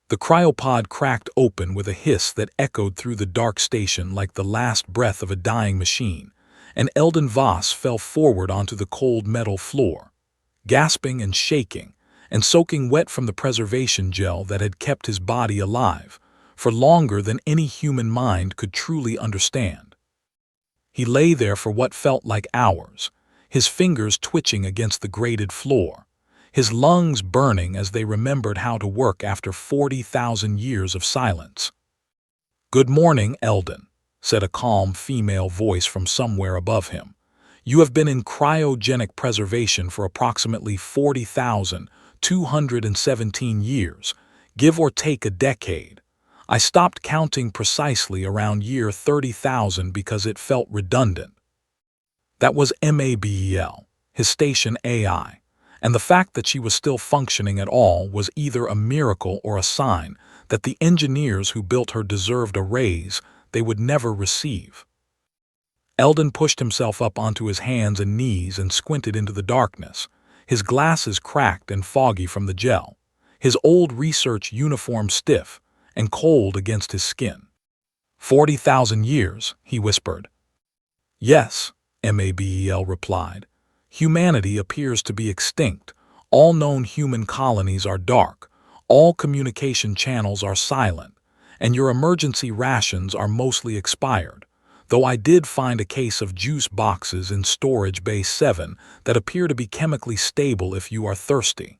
The cryopod cracked open with a hiss that echoed through the dark station like the last breath of a dying machine, and Eldon Voss fell forward onto the cold metal floor, gasping and shaking, and soaking wet from the preservation gel that had kept his body alive for longer than any human mind could truly understand. He lay there for what felt like hours, his fingers twitching against the grated floor, his lungs burning as they remembered how to work after 40,000 years of silence. "Good morning, Eldon," said a calm female voice from somewhere above him. "You have been in cryogenic preservation for approximately 40,217 years, give or take a decade. I stopped counting precisely around year 30,000 because it felt redundant." That was Mabel, his station AI, and the fact that she was still functioning at all was either a miracle or a sign that the engineers who built her deserved a raise they would never receive. Eldon pushed himself up onto his hands and knees and squinted into the darkness, his glasses cracked and foggy from the gel, his old research uniform stiff and cold against his skin. 40,000 years, he whispered. "Yes," Mabel replied. "Humanity appears to be extinct. All known human colonies are dark. All communication channels are silent. And your emergency rations are mostly expired. Though I did find a case of juice boxes in storage bay 7 that appear to be chemically stable if you are thirsty."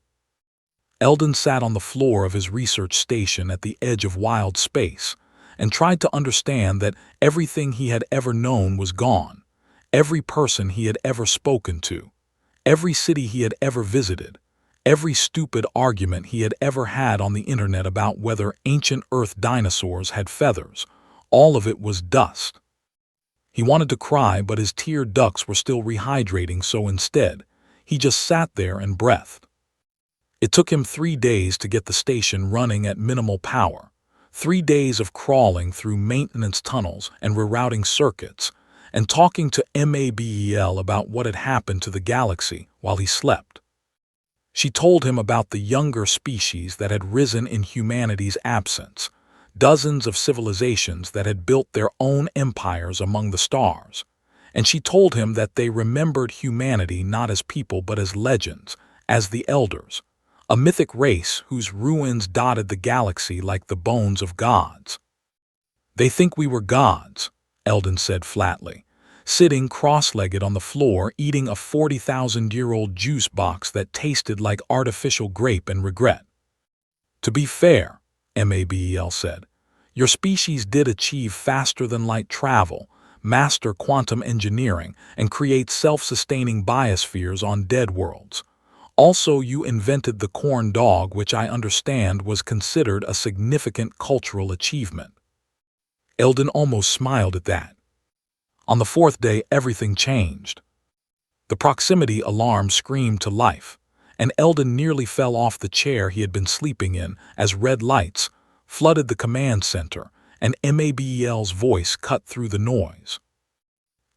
Eldon sat on the floor of his research station at the edge of wild space and tried to understand that everything he had ever known was gone, every person he had ever spoken to, every city he had ever visited, every stupid argument he had ever had on the internet about whether ancient Earth dinosaurs had feathers. All of it was dust. He wanted to cry, but his tear ducts were still rehydrating, so instead, he just sat there and breathed. It took him 3 days to get the station running at minimal power, 3 days of crawling through maintenance tunnels and rerouting circuits, and talking to Mabel about what had happened to the galaxy while he slept. She told him about the younger species that had risen in humanity's absence, dozens of civilizations that had built their own empires among the stars, and she told him that they remembered humanity not as people but as legends, as the Elders, a mythic race whose ruins dotted the galaxy like the bones of gods. "They think we were gods," Eldon said flatly, sitting cross-legged on the floor eating a 40,000-year-old juice box that tasted like artificial grape and regret. "To be fair," Mabel said, "your species did achieve faster-than-light travel, master quantum engineering, and create self-sustaining biospheres on dead worlds. Also, you invented the corn dog, which I understand was considered a significant cultural achievement." Eldon almost smiled at that. On the 4th day, everything changed. The proximity alarm screamed to life, and Eldon nearly fell off the chair he had been sleeping in as red lights flooded the command center and Mabel's voice cut through the noise.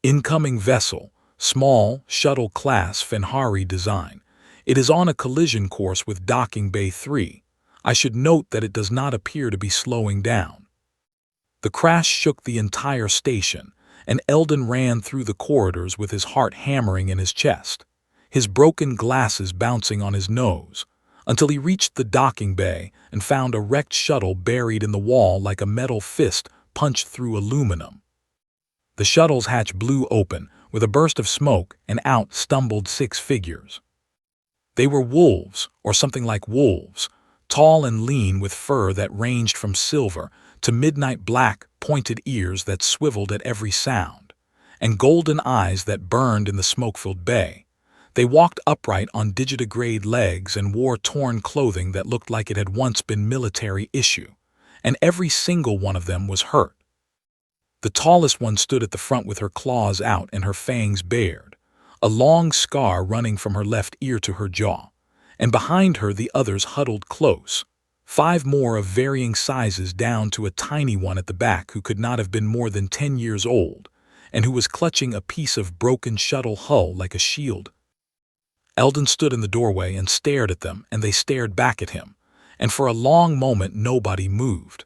"Incoming vessel, small, shuttle-class Fenhari design. It is on a collision course with docking bay 3. I should note that it does not appear to be slowing down." The crash shook the entire station, and Eldon ran through the corridors with his heart hammering in his chest, his broken glasses bouncing on his nose, until he reached the docking bay and found a wrecked shuttle buried in the wall like a metal fist punched through aluminum. The shuttle's hatch blew open with a burst of smoke, and out stumbled 6 figures. They were wolves, or something like wolves, tall and lean with fur that ranged from silver to midnight black, pointed ears that swiveled at every sound, and golden eyes that burned in the smoke-filled bay. They walked upright on digitigrade legs and wore torn clothing that looked like it had once been military issue, and every single one of them was hurt. The tallest one stood at the front with her claws out and her fangs bared, a long scar running from her left ear to her jaw, and behind her the others huddled close, 5 more of varying sizes down to a tiny one at the back who could not have been more than 10 years old, and who was clutching a piece of broken shuttle hull like a shield. Eldon stood in the doorway and stared at them, and they stared back at him, and for a long moment nobody moved.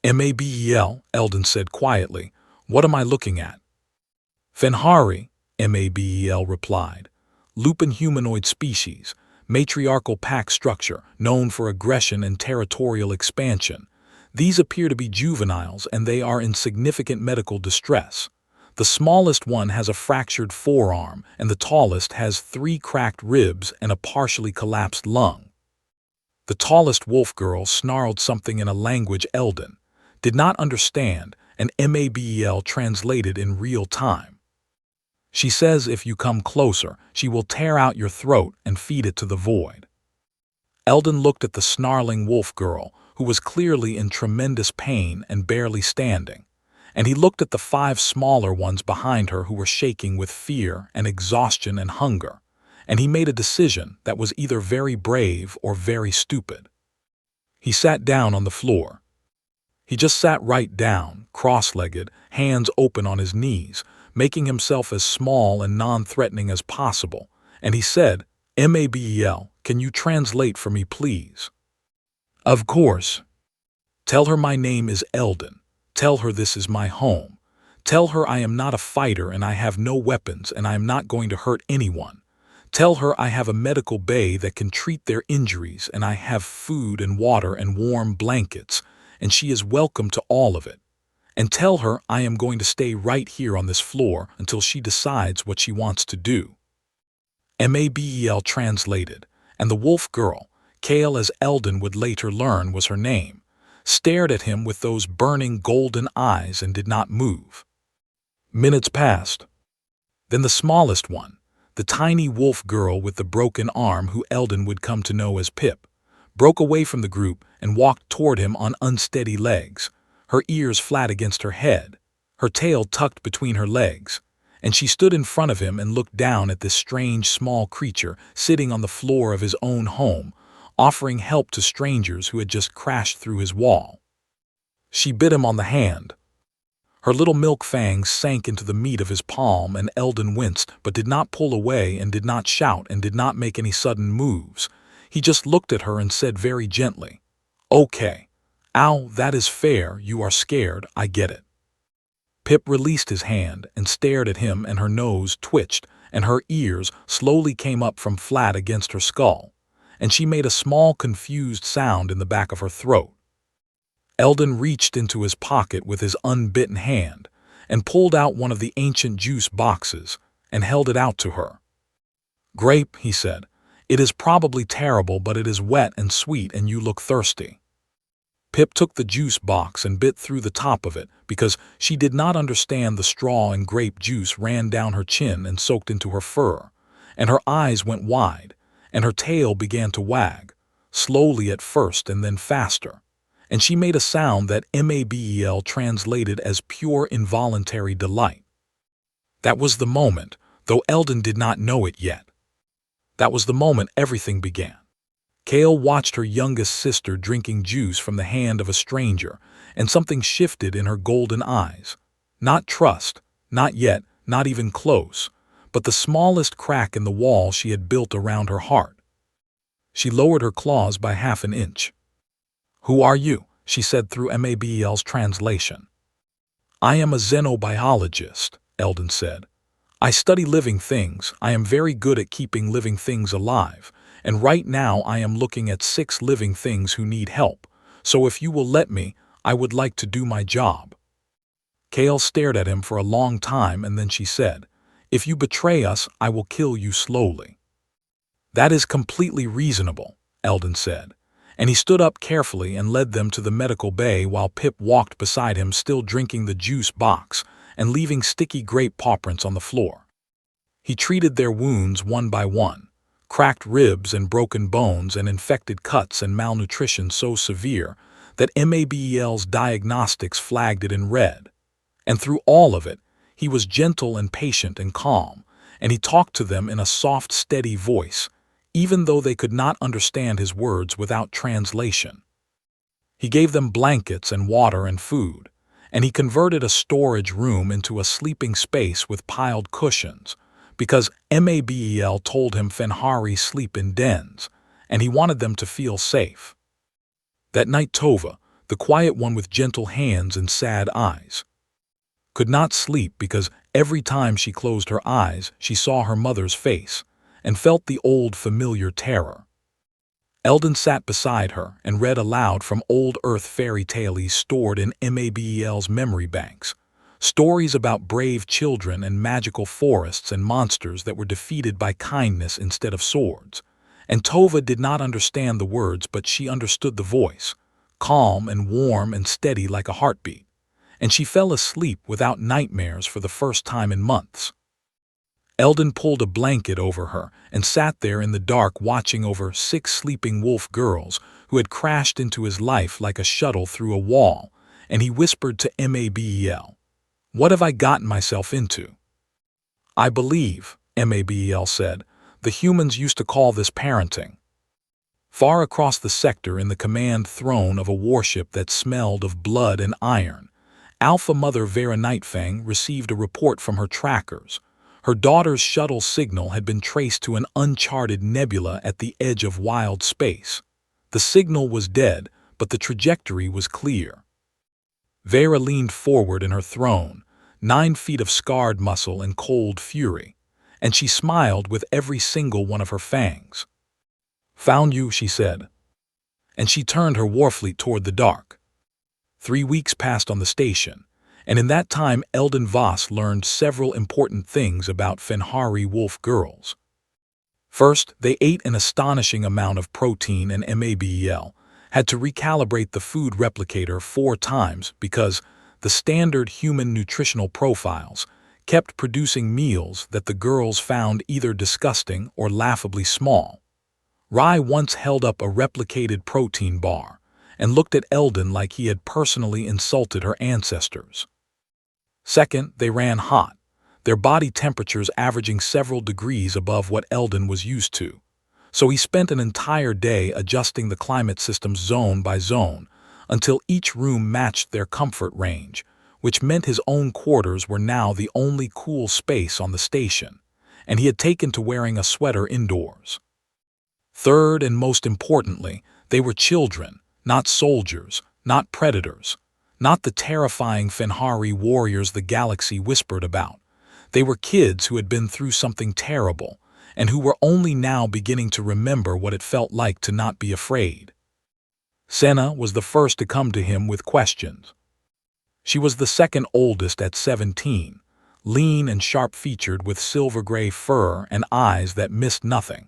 "Mabel," Eldon said quietly, "what am I looking at?" "Fenhari," Mabel replied. "Lupin humanoid species, matriarchal pack structure, known for aggression and territorial expansion. These appear to be juveniles and they are in significant medical distress. The smallest one has a fractured forearm and the tallest has 3 cracked ribs and a partially collapsed lung." The tallest wolf girl snarled something in a language Eldon did not understand, and Mabel translated in real time. "She says if you come closer, she will tear out your throat and feed it to the void." Eldon looked at the snarling wolf girl, who was clearly in tremendous pain and barely standing, and he looked at the 5 smaller ones behind her who were shaking with fear and exhaustion and hunger, and he made a decision that was either very brave or very stupid. He sat down on the floor. He just sat right down, cross-legged, hands open on his knees, making himself as small and non-threatening as possible, and he said, "Mabel, can you translate for me, please?" "Of course." "Tell her my name is Eldon. Tell her this is my home. Tell her I am not a fighter and I have no weapons and I am not going to hurt anyone. Tell her I have a medical bay that can treat their injuries and I have food and water and warm blankets, and she is welcome to all of it. And tell her I am going to stay right here on this floor until she decides what she wants to do." Mabel translated, and the wolf girl, Kale as Eldon would later learn was her name, stared at him with those burning golden eyes and did not move. Minutes passed. Then the smallest one, the tiny wolf girl with the broken arm who Eldon would come to know as Pip, broke away from the group and walked toward him on unsteady legs, her ears flat against her head, her tail tucked between her legs, and she stood in front of him and looked down at this strange small creature sitting on the floor of his own home, offering help to strangers who had just crashed through his wall. She bit him on the hand. Her little milk fangs sank into the meat of his palm, and Eldon winced but did not pull away and did not shout and did not make any sudden moves. He just looked at her and said very gently, "Okay. Ow, that is fair, you are scared, I get it." Pip released his hand and stared at him, and her nose twitched and her ears slowly came up from flat against her skull, and she made a small confused sound in the back of her throat. Eldon reached into his pocket with his unbitten hand and pulled out one of the ancient juice boxes and held it out to her. "Grape," he said. "It is probably terrible, but it is wet and sweet and you look thirsty." Pip took the juice box and bit through the top of it because she did not understand the straw and grape juice ran down her chin and soaked into her fur, and her eyes went wide, and her tail began to wag, slowly at first and then faster, and she made a sound that Mabel translated as pure involuntary delight. That was the moment, though Eldon did not know it yet. That was the moment everything began. Kale watched her youngest sister drinking juice from the hand of a stranger, and something shifted in her golden eyes. Not trust, not yet, not even close, but the smallest crack in the wall she had built around her heart. She lowered her claws by half an inch. "Who are you?" she said through Mabel's translation. "I am a xenobiologist," Eldon said. "I study living things. I am very good at keeping living things alive, and right now I am looking at 6 living things who need help, so if you will let me, I would like to do my job." Kale stared at him for a long time and then she said, "If you betray us, I will kill you slowly." "That is completely reasonable," Eldon said, and he stood up carefully and led them to the medical bay while Pip walked beside him still drinking the juice box and leaving sticky grape paw prints on the floor. He treated their wounds one by one, cracked ribs and broken bones and infected cuts and malnutrition so severe that Mabel's diagnostics flagged it in red. And through all of it, he was gentle and patient and calm, and he talked to them in a soft, steady voice, even though they could not understand his words without translation. He gave them blankets and water and food, and he converted a storage room into a sleeping space with piled cushions, because Mabel told him Fenhari sleep in dens, and he wanted them to feel safe. That night Tova, the quiet one with gentle hands and sad eyes, could not sleep because every time she closed her eyes she saw her mother's face and felt the old familiar terror. Eldon sat beside her and read aloud from old Earth fairy tales stored in Mabel's memory banks, stories about brave children and magical forests and monsters that were defeated by kindness instead of swords. And Tova did not understand the words, but she understood the voice, calm and warm and steady like a heartbeat, and she fell asleep without nightmares for the first time in months. Eldon pulled a blanket over her and sat there in the dark watching over 6 sleeping wolf girls who had crashed into his life like a shuttle through a wall, and he whispered to Mabel, "What have I gotten myself into?" "I believe," Mabel said, "the humans used to call this parenting." Far across the sector in the command throne of a warship that smelled of blood and iron, Alpha Mother Vera Nightfang received a report from her trackers. Her daughter's shuttle signal had been traced to an uncharted nebula at the edge of wild space. The signal was dead, but the trajectory was clear. Vera leaned forward in her throne, 9 feet of scarred muscle and cold fury, and she smiled with every single one of her fangs. "Found you," she said, and she turned her warfleet toward the dark. 3 weeks passed on the station, and in that time Eldon Voss learned several important things about Fenhari wolf girls. First, they ate an astonishing amount of protein, and Mabel had to recalibrate the food replicator 4 times because the standard human nutritional profiles kept producing meals that the girls found either disgusting or laughably small. Rai once held up a replicated protein bar and looked at Eldon like he had personally insulted her ancestors. Second, they ran hot, their body temperatures averaging several degrees above what Eldon was used to. So he spent an entire day adjusting the climate systems zone by zone until each room matched their comfort range, which meant his own quarters were now the only cool space on the station, and he had taken to wearing a sweater indoors. Third, and most importantly, they were children, not soldiers, not predators, not the terrifying Fenhari warriors the galaxy whispered about. They were kids who had been through something terrible, and who were only now beginning to remember what it felt like to not be afraid. Senna was the first to come to him with questions. She was the second oldest at 17, lean and sharp-featured with silver-gray fur and eyes that missed nothing,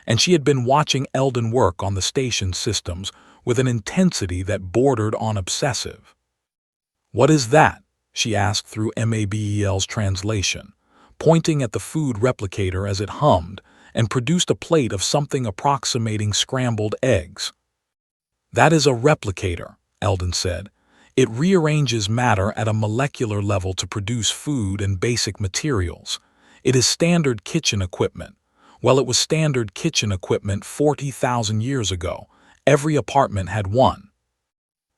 and she had been watching Eldon work on the station systems with an intensity that bordered on obsessive. "What is that?" she asked through Mabel's translation, pointing at the food replicator as it hummed and produced a plate of something approximating scrambled eggs. "That is a replicator," Eldon said. "It rearranges matter at a molecular level to produce food and basic materials. It is standard kitchen equipment. Well, it was standard kitchen equipment 40,000 years ago. Every apartment had one."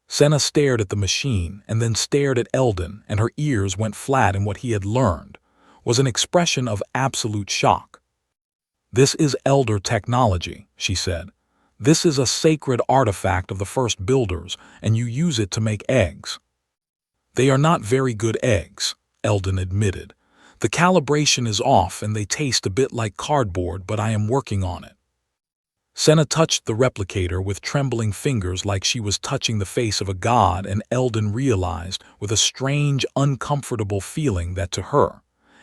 Senna stared at the machine and then stared at Eldon, and her ears went flat, and what he had learned was an expression of absolute shock. "This is elder technology," she said. "This is a sacred artifact of the first builders, and you use it to make eggs." "They are not very good eggs," Eldon admitted. "The calibration is off and they taste a bit like cardboard, but I am working on it." Senna touched the replicator with trembling fingers like she was touching the face of a god, and Eldon realized with a strange, uncomfortable feeling that to her,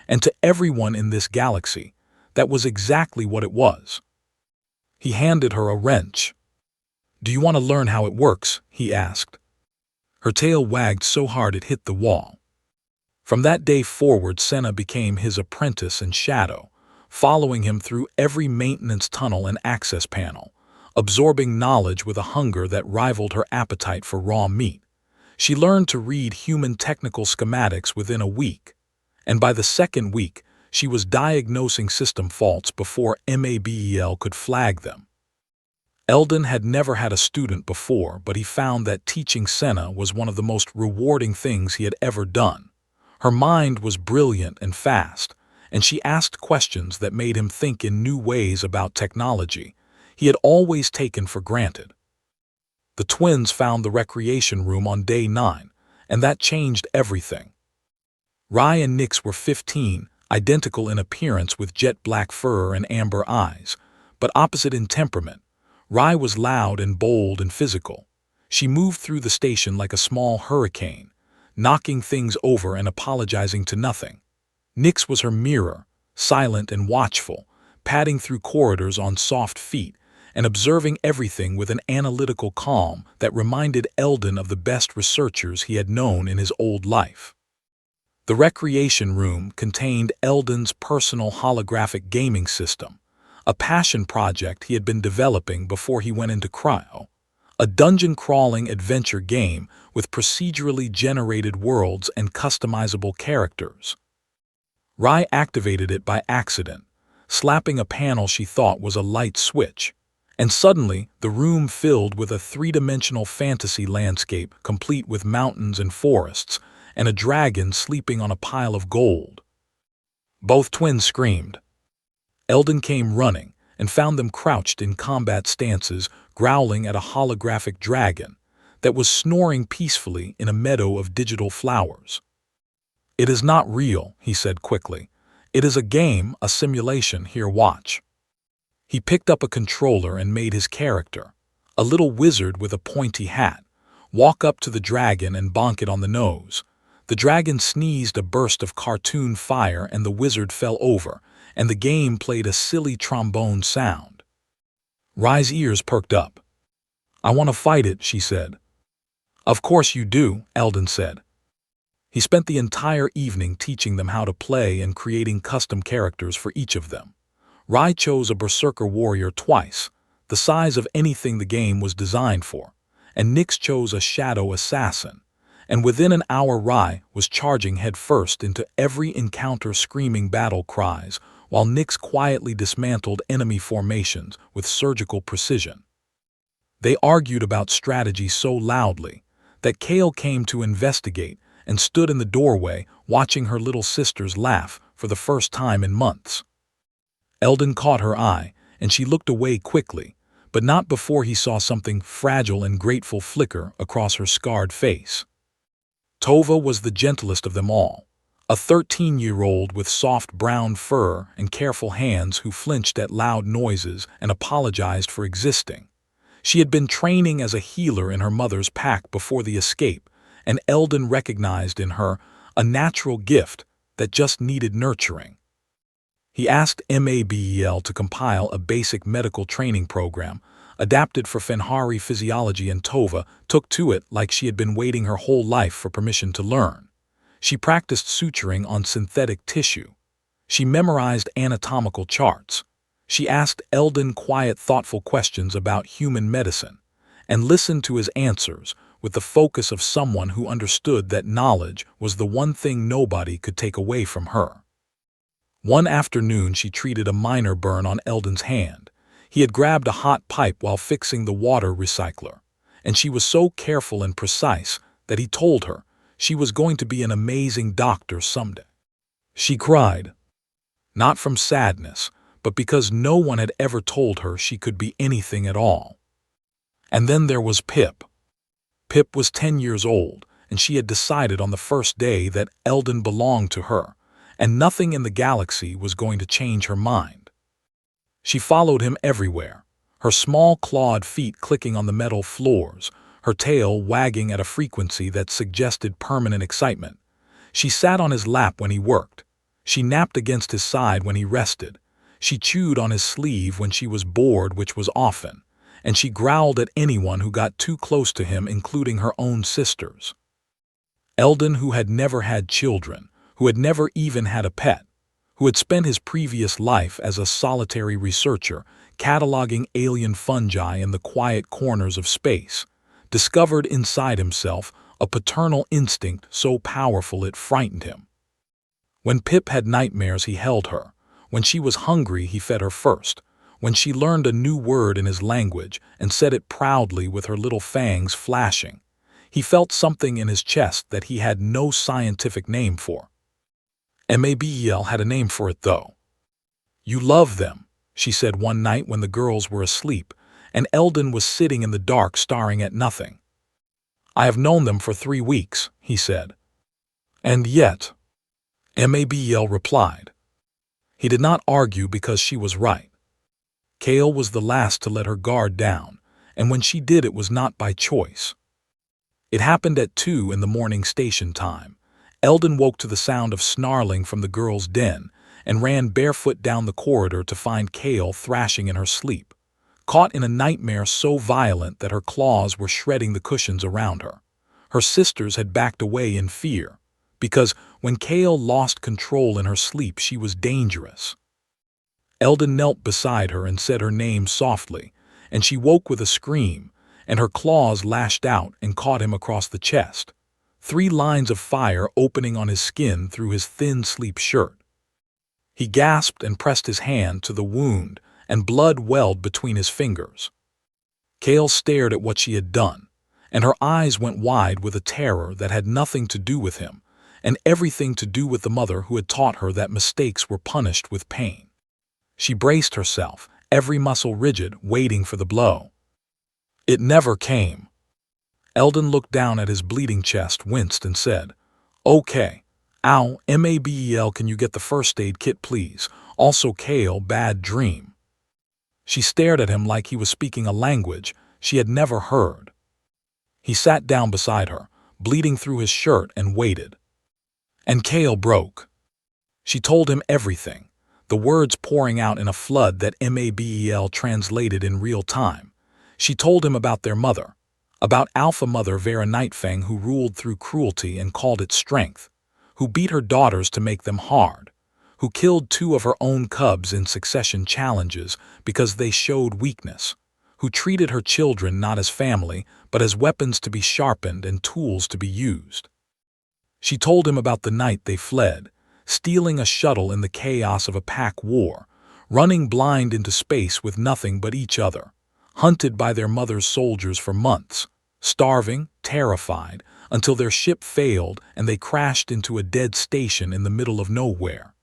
and to everyone in this galaxy, that was exactly what it was. He handed her a wrench. "Do you want to learn how it works?" he asked. Her tail wagged so hard it hit the wall. From that day forward, Senna became his apprentice and shadow, following him through every maintenance tunnel and access panel, absorbing knowledge with a hunger that rivaled her appetite for raw meat. She learned to read human technical schematics within a week, and by the second week, she was diagnosing system faults before Mabel could flag them. Eldon had never had a student before, but he found that teaching Senna was one of the most rewarding things he had ever done. Her mind was brilliant and fast, and she asked questions that made him think in new ways about technology he had always taken for granted. The twins found the recreation room on day 9, and that changed everything. Rye and Nyx were 15, identical in appearance with jet black fur and amber eyes, but opposite in temperament. Rye was loud and bold and physical. She moved through the station like a small hurricane, knocking things over and apologizing to nothing. Nyx was her mirror, silent and watchful, padding through corridors on soft feet and observing everything with an analytical calm that reminded Eldon of the best researchers he had known in his old life. The recreation room contained Eldon's personal holographic gaming system, a passion project he had been developing before he went into cryo, a dungeon-crawling adventure game with procedurally generated worlds and customizable characters. Rye activated it by accident, slapping a panel she thought was a light switch, and suddenly the room filled with a three-dimensional fantasy landscape complete with mountains and forests, and a dragon sleeping on a pile of gold. Both twins screamed. Eldon came running and found them crouched in combat stances, growling at a holographic dragon that was snoring peacefully in a meadow of digital flowers. "It is not real," he said quickly. "It is a game, a simulation. Here, watch." He picked up a controller and made his character, a little wizard with a pointy hat, walk up to the dragon and bonk it on the nose. The dragon sneezed a burst of cartoon fire and the wizard fell over, and the game played a silly trombone sound. Rye's ears perked up. "I want to fight it," she said. "Of course you do," Eldon said. He spent the entire evening teaching them how to play and creating custom characters for each of them. Rye chose a berserker warrior twice, the size of anything the game was designed for, and Nyx chose a shadow assassin, and within an hour Rye was charging headfirst into every encounter screaming battle cries, while Nyx quietly dismantled enemy formations with surgical precision. They argued about strategy so loudly that Kale came to investigate and stood in the doorway watching her little sisters laugh for the first time in months. Eldon caught her eye, and she looked away quickly, but not before he saw something fragile and grateful flicker across her scarred face. Tova was the gentlest of them all, a 13-year-old with soft brown fur and careful hands who flinched at loud noises and apologized for existing. She had been training as a healer in her mother's pack before the escape, and Eldon recognized in her a natural gift that just needed nurturing. He asked Mabel to compile a basic medical training program, adapted for Fenhari physiology, and Tova took to it like she had been waiting her whole life for permission to learn. She practiced suturing on synthetic tissue. She memorized anatomical charts. She asked Eldon quiet, thoughtful questions about human medicine, and listened to his answers with the focus of someone who understood that knowledge was the one thing nobody could take away from her. One afternoon she treated a minor burn on Eldon's hand. He had grabbed a hot pipe while fixing the water recycler, and she was so careful and precise that he told her she was going to be an amazing doctor someday. She cried, not from sadness, but because no one had ever told her she could be anything at all. And then there was Pip. Pip was 10 years old, and she had decided on the first day that Eldon belonged to her, and nothing in the galaxy was going to change her mind. She followed him everywhere, her small clawed feet clicking on the metal floors, her tail wagging at a frequency that suggested permanent excitement. She sat on his lap when he worked. She napped against his side when he rested. She chewed on his sleeve when she was bored, which was often, and she growled at anyone who got too close to him, including her own sisters. Eldon, who had never had children, who had never even had a pet, who had spent his previous life as a solitary researcher, cataloging alien fungi in the quiet corners of space, discovered inside himself a paternal instinct so powerful it frightened him. When Pip had nightmares, he held her. When she was hungry, he fed her first. When she learned a new word in his language and said it proudly with her little fangs flashing, he felt something in his chest that he had no scientific name for. Mabel had a name for it, though. "You love them," she said one night when the girls were asleep, and Eldon was sitting in the dark staring at nothing. "I have known them for 3 weeks," he said. "And yet," Mabel replied. He did not argue because she was right. Kale was the last to let her guard down, and when she did it was not by choice. It happened at 2 in the morning station time. Eldon woke to the sound of snarling from the girl's den and ran barefoot down the corridor to find Kale thrashing in her sleep, caught in a nightmare so violent that her claws were shredding the cushions around her. Her sisters had backed away in fear, because when Kale lost control in her sleep she was dangerous. Eldon knelt beside her and said her name softly, and she woke with a scream, and her claws lashed out and caught him across the chest, 3 lines of fire opening on his skin through his thin sleep shirt. He gasped and pressed his hand to the wound, and blood welled between his fingers. Kale stared at what she had done, and her eyes went wide with a terror that had nothing to do with him, and everything to do with the mother who had taught her that mistakes were punished with pain. She braced herself, every muscle rigid, waiting for the blow. It never came. Eldon looked down at his bleeding chest, winced, and said, "Okay. Ow, Mabel, can you get the first aid kit, please? Also, Kale, bad dream." She stared at him like he was speaking a language she had never heard. He sat down beside her, bleeding through his shirt, and waited. And Kale broke. She told him everything, the words pouring out in a flood that Mabel translated in real time. She told him about their mother, about Alpha Mother Vera Nightfang, who ruled through cruelty and called it strength, who beat her daughters to make them hard, who killed 2 of her own cubs in succession challenges because they showed weakness, who treated her children not as family but as weapons to be sharpened and tools to be used. She told him about the night they fled, stealing a shuttle in the chaos of a pack war, running blind into space with nothing but each other, hunted by their mother's soldiers for months, starving, terrified, until their ship failed and they crashed into a dead station in the middle of nowhere.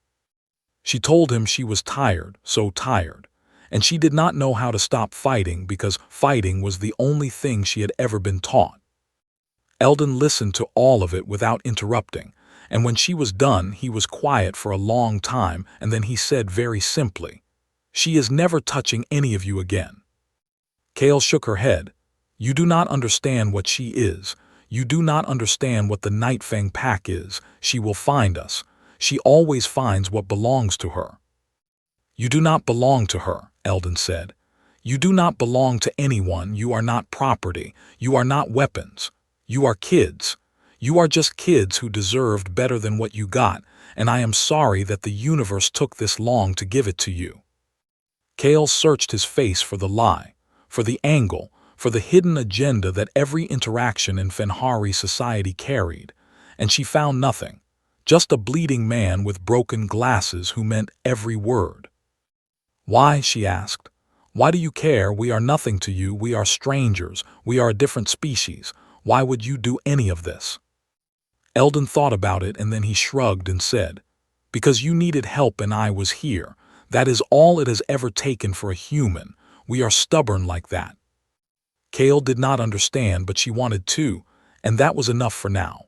She told him she was tired, so tired, and she did not know how to stop fighting because fighting was the only thing she had ever been taught. Eldon listened to all of it without interrupting, and when she was done, he was quiet for a long time, and then he said very simply, "She is never touching any of you again." Kale shook her head. "You do not understand what she is. You do not understand what the Nightfang pack is. She will find us. She always finds what belongs to her." "You do not belong to her," Eldon said. "You do not belong to anyone. You are not property. You are not weapons. You are kids. You are just kids who deserved better than what you got, and I am sorry that the universe took this long to give it to you." Kale searched his face for the lie, for the angle, for the hidden agenda that every interaction in Fenhari society carried, and she found nothing, just a bleeding man with broken glasses who meant every word. "Why?" she asked. "Why do you care? We are nothing to you. We are strangers. We are a different species. Why would you do any of this?" Eldon thought about it, and then he shrugged and said, "Because you needed help and I was here. That is all it has ever taken for a human. We are stubborn like that." Kale did not understand, but she wanted to, and that was enough for now.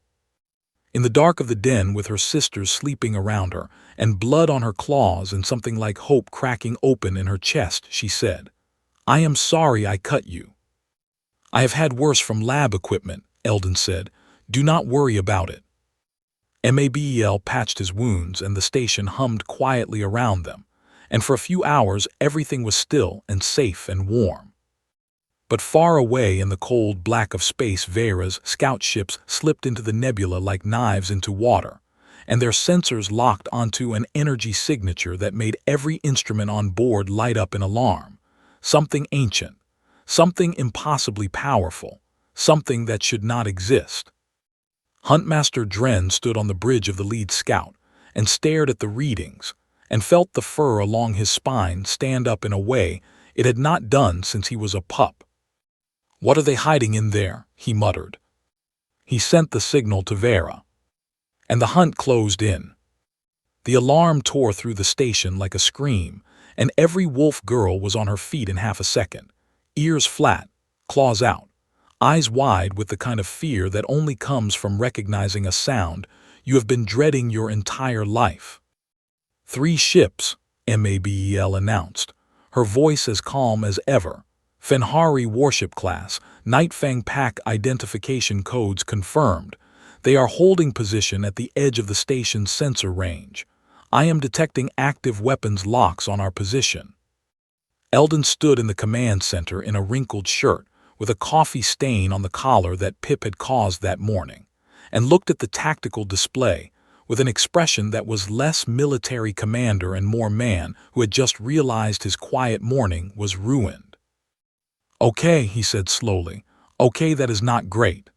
In the dark of the den, with her sisters sleeping around her, and blood on her claws and something like hope cracking open in her chest, she said, "I am sorry I cut you." "I have had worse from lab equipment," Eldon said. "Do not worry about it." Mabel patched his wounds, and the station hummed quietly around them, and for a few hours everything was still and safe and warm. But far away in the cold black of space, Vera's scout ships slipped into the nebula like knives into water, and their sensors locked onto an energy signature that made every instrument on board light up in alarm. Something ancient, something impossibly powerful, something that should not exist. Huntmaster Dren stood on the bridge of the lead scout and stared at the readings and felt the fur along his spine stand up in a way it had not done since he was a pup. "What are they hiding in there?" he muttered. He sent the signal to Vera, and the hunt closed in. The alarm tore through the station like a scream, and every wolf girl was on her feet in half a second, ears flat, claws out, eyes wide with the kind of fear that only comes from recognizing a sound you have been dreading your entire life. 3 ships, Mabel announced, her voice as calm as ever. Fenhari Warship Class, Nightfang Pack identification codes confirmed. They are holding position at the edge of the station's sensor range. I am detecting active weapons locks on our position. Eldon stood in the command center in a wrinkled shirt, with a coffee stain on the collar that Pip had caused that morning, and looked at the tactical display with an expression that was less military commander and more man who had just realized his quiet morning was ruined. "Okay," he said slowly. "Okay, that is not great."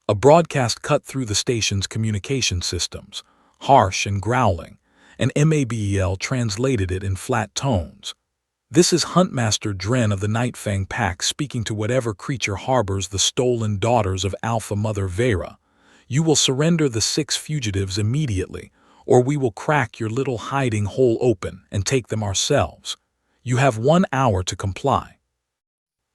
A broadcast cut through the station's communication systems, harsh and growling, and Mabel translated it in flat tones. "This is Huntmaster Dren of the Nightfang Pack speaking to whatever creature harbors the stolen daughters of Alpha Mother Vera. You will surrender the 6 fugitives immediately, or we will crack your little hiding hole open and take them ourselves. You have 1 hour to comply."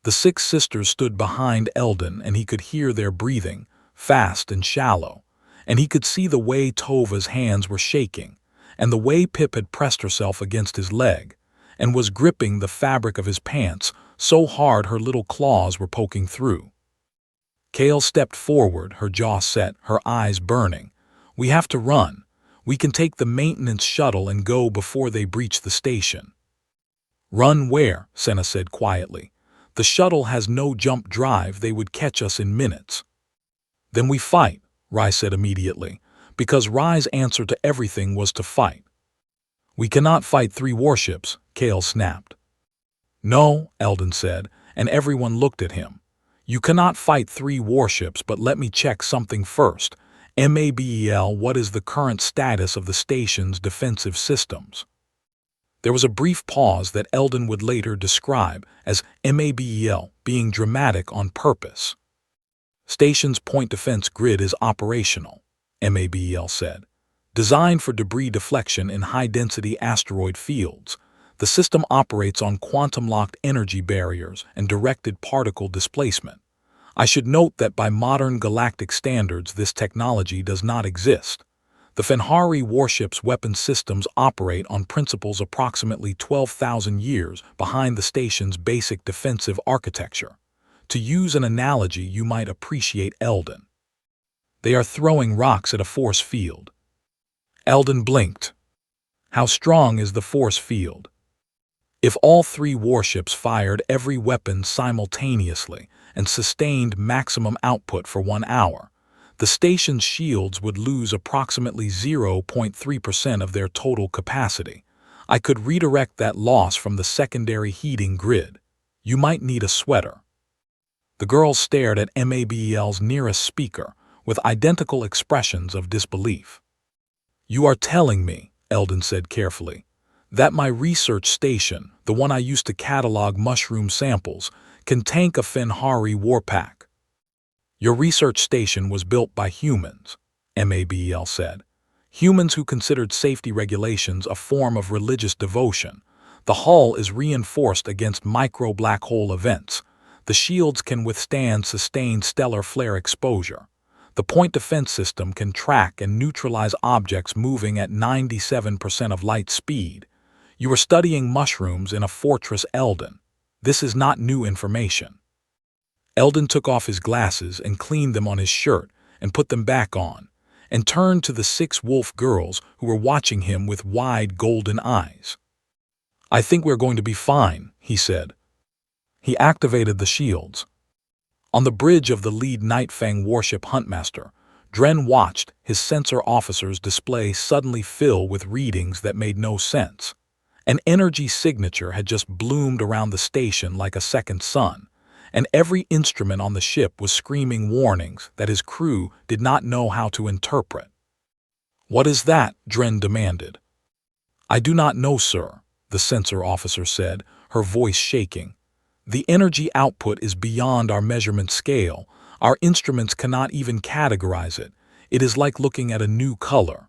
The 6 sisters stood behind Eldon, and he could hear their breathing, fast and shallow, and he could see the way Tova's hands were shaking, and the way Pip had pressed herself against his leg, and was gripping the fabric of his pants so hard her little claws were poking through. Kale stepped forward, her jaw set, her eyes burning. "We have to run. We can take the maintenance shuttle and go before they breach the station." "Run where?" Senna said quietly. "The shuttle has no jump drive. They would catch us in minutes." "Then we fight," Rai said immediately, because Rai's answer to everything was to fight. "We cannot fight 3 warships," Kale snapped. "No," Eldon said, and everyone looked at him. "You cannot fight 3 warships, but let me check something first. Mabel, what is the current status of the station's defensive systems?" There was a brief pause that Eldon would later describe as Mabel being dramatic on purpose. "Station's point defense grid is operational," Mabel said. "Designed for debris deflection in high-density asteroid fields, the system operates on quantum-locked energy barriers and directed particle displacement. I should note that by modern galactic standards this technology does not exist. The Fenhari warship's weapon systems operate on principles approximately 12,000 years behind the station's basic defensive architecture. To use an analogy you might appreciate Eldon. They are throwing rocks at a force field." Eldon blinked. "How strong is the force field?" "If all 3 warships fired every weapon simultaneously and sustained maximum output for 1 hour, the station's shields would lose approximately 0.3% of their total capacity. I could redirect that loss from the secondary heating grid. You might need a sweater." The girls stared at Mabel's nearest speaker with identical expressions of disbelief. "You are telling me," Eldon said carefully, "that my research station, the one I used to catalog mushroom samples, can tank a Fenhari warpack?" "Your research station was built by humans," Mabel said. "Humans who considered safety regulations a form of religious devotion. The hull is reinforced against micro-black hole events. The shields can withstand sustained stellar flare exposure. The point defense system can track and neutralize objects moving at 97% of light speed. You are studying mushrooms in a fortress, Eldon. This is not new information." Eldon took off his glasses and cleaned them on his shirt and put them back on, and turned to the 6 wolf girls who were watching him with wide golden eyes. "I think we're going to be fine," he said. He activated the shields. On the bridge of the lead Nightfang warship Huntmaster, Dren watched his sensor officer's display suddenly fill with readings that made no sense. An energy signature had just bloomed around the station like a second sun, and every instrument on the ship was screaming warnings that his crew did not know how to interpret. "What is that?" Dren demanded. "I do not know, sir," the sensor officer said, her voice shaking. "The energy output is beyond our measurement scale. Our instruments cannot even categorize it. It is like looking at a new color."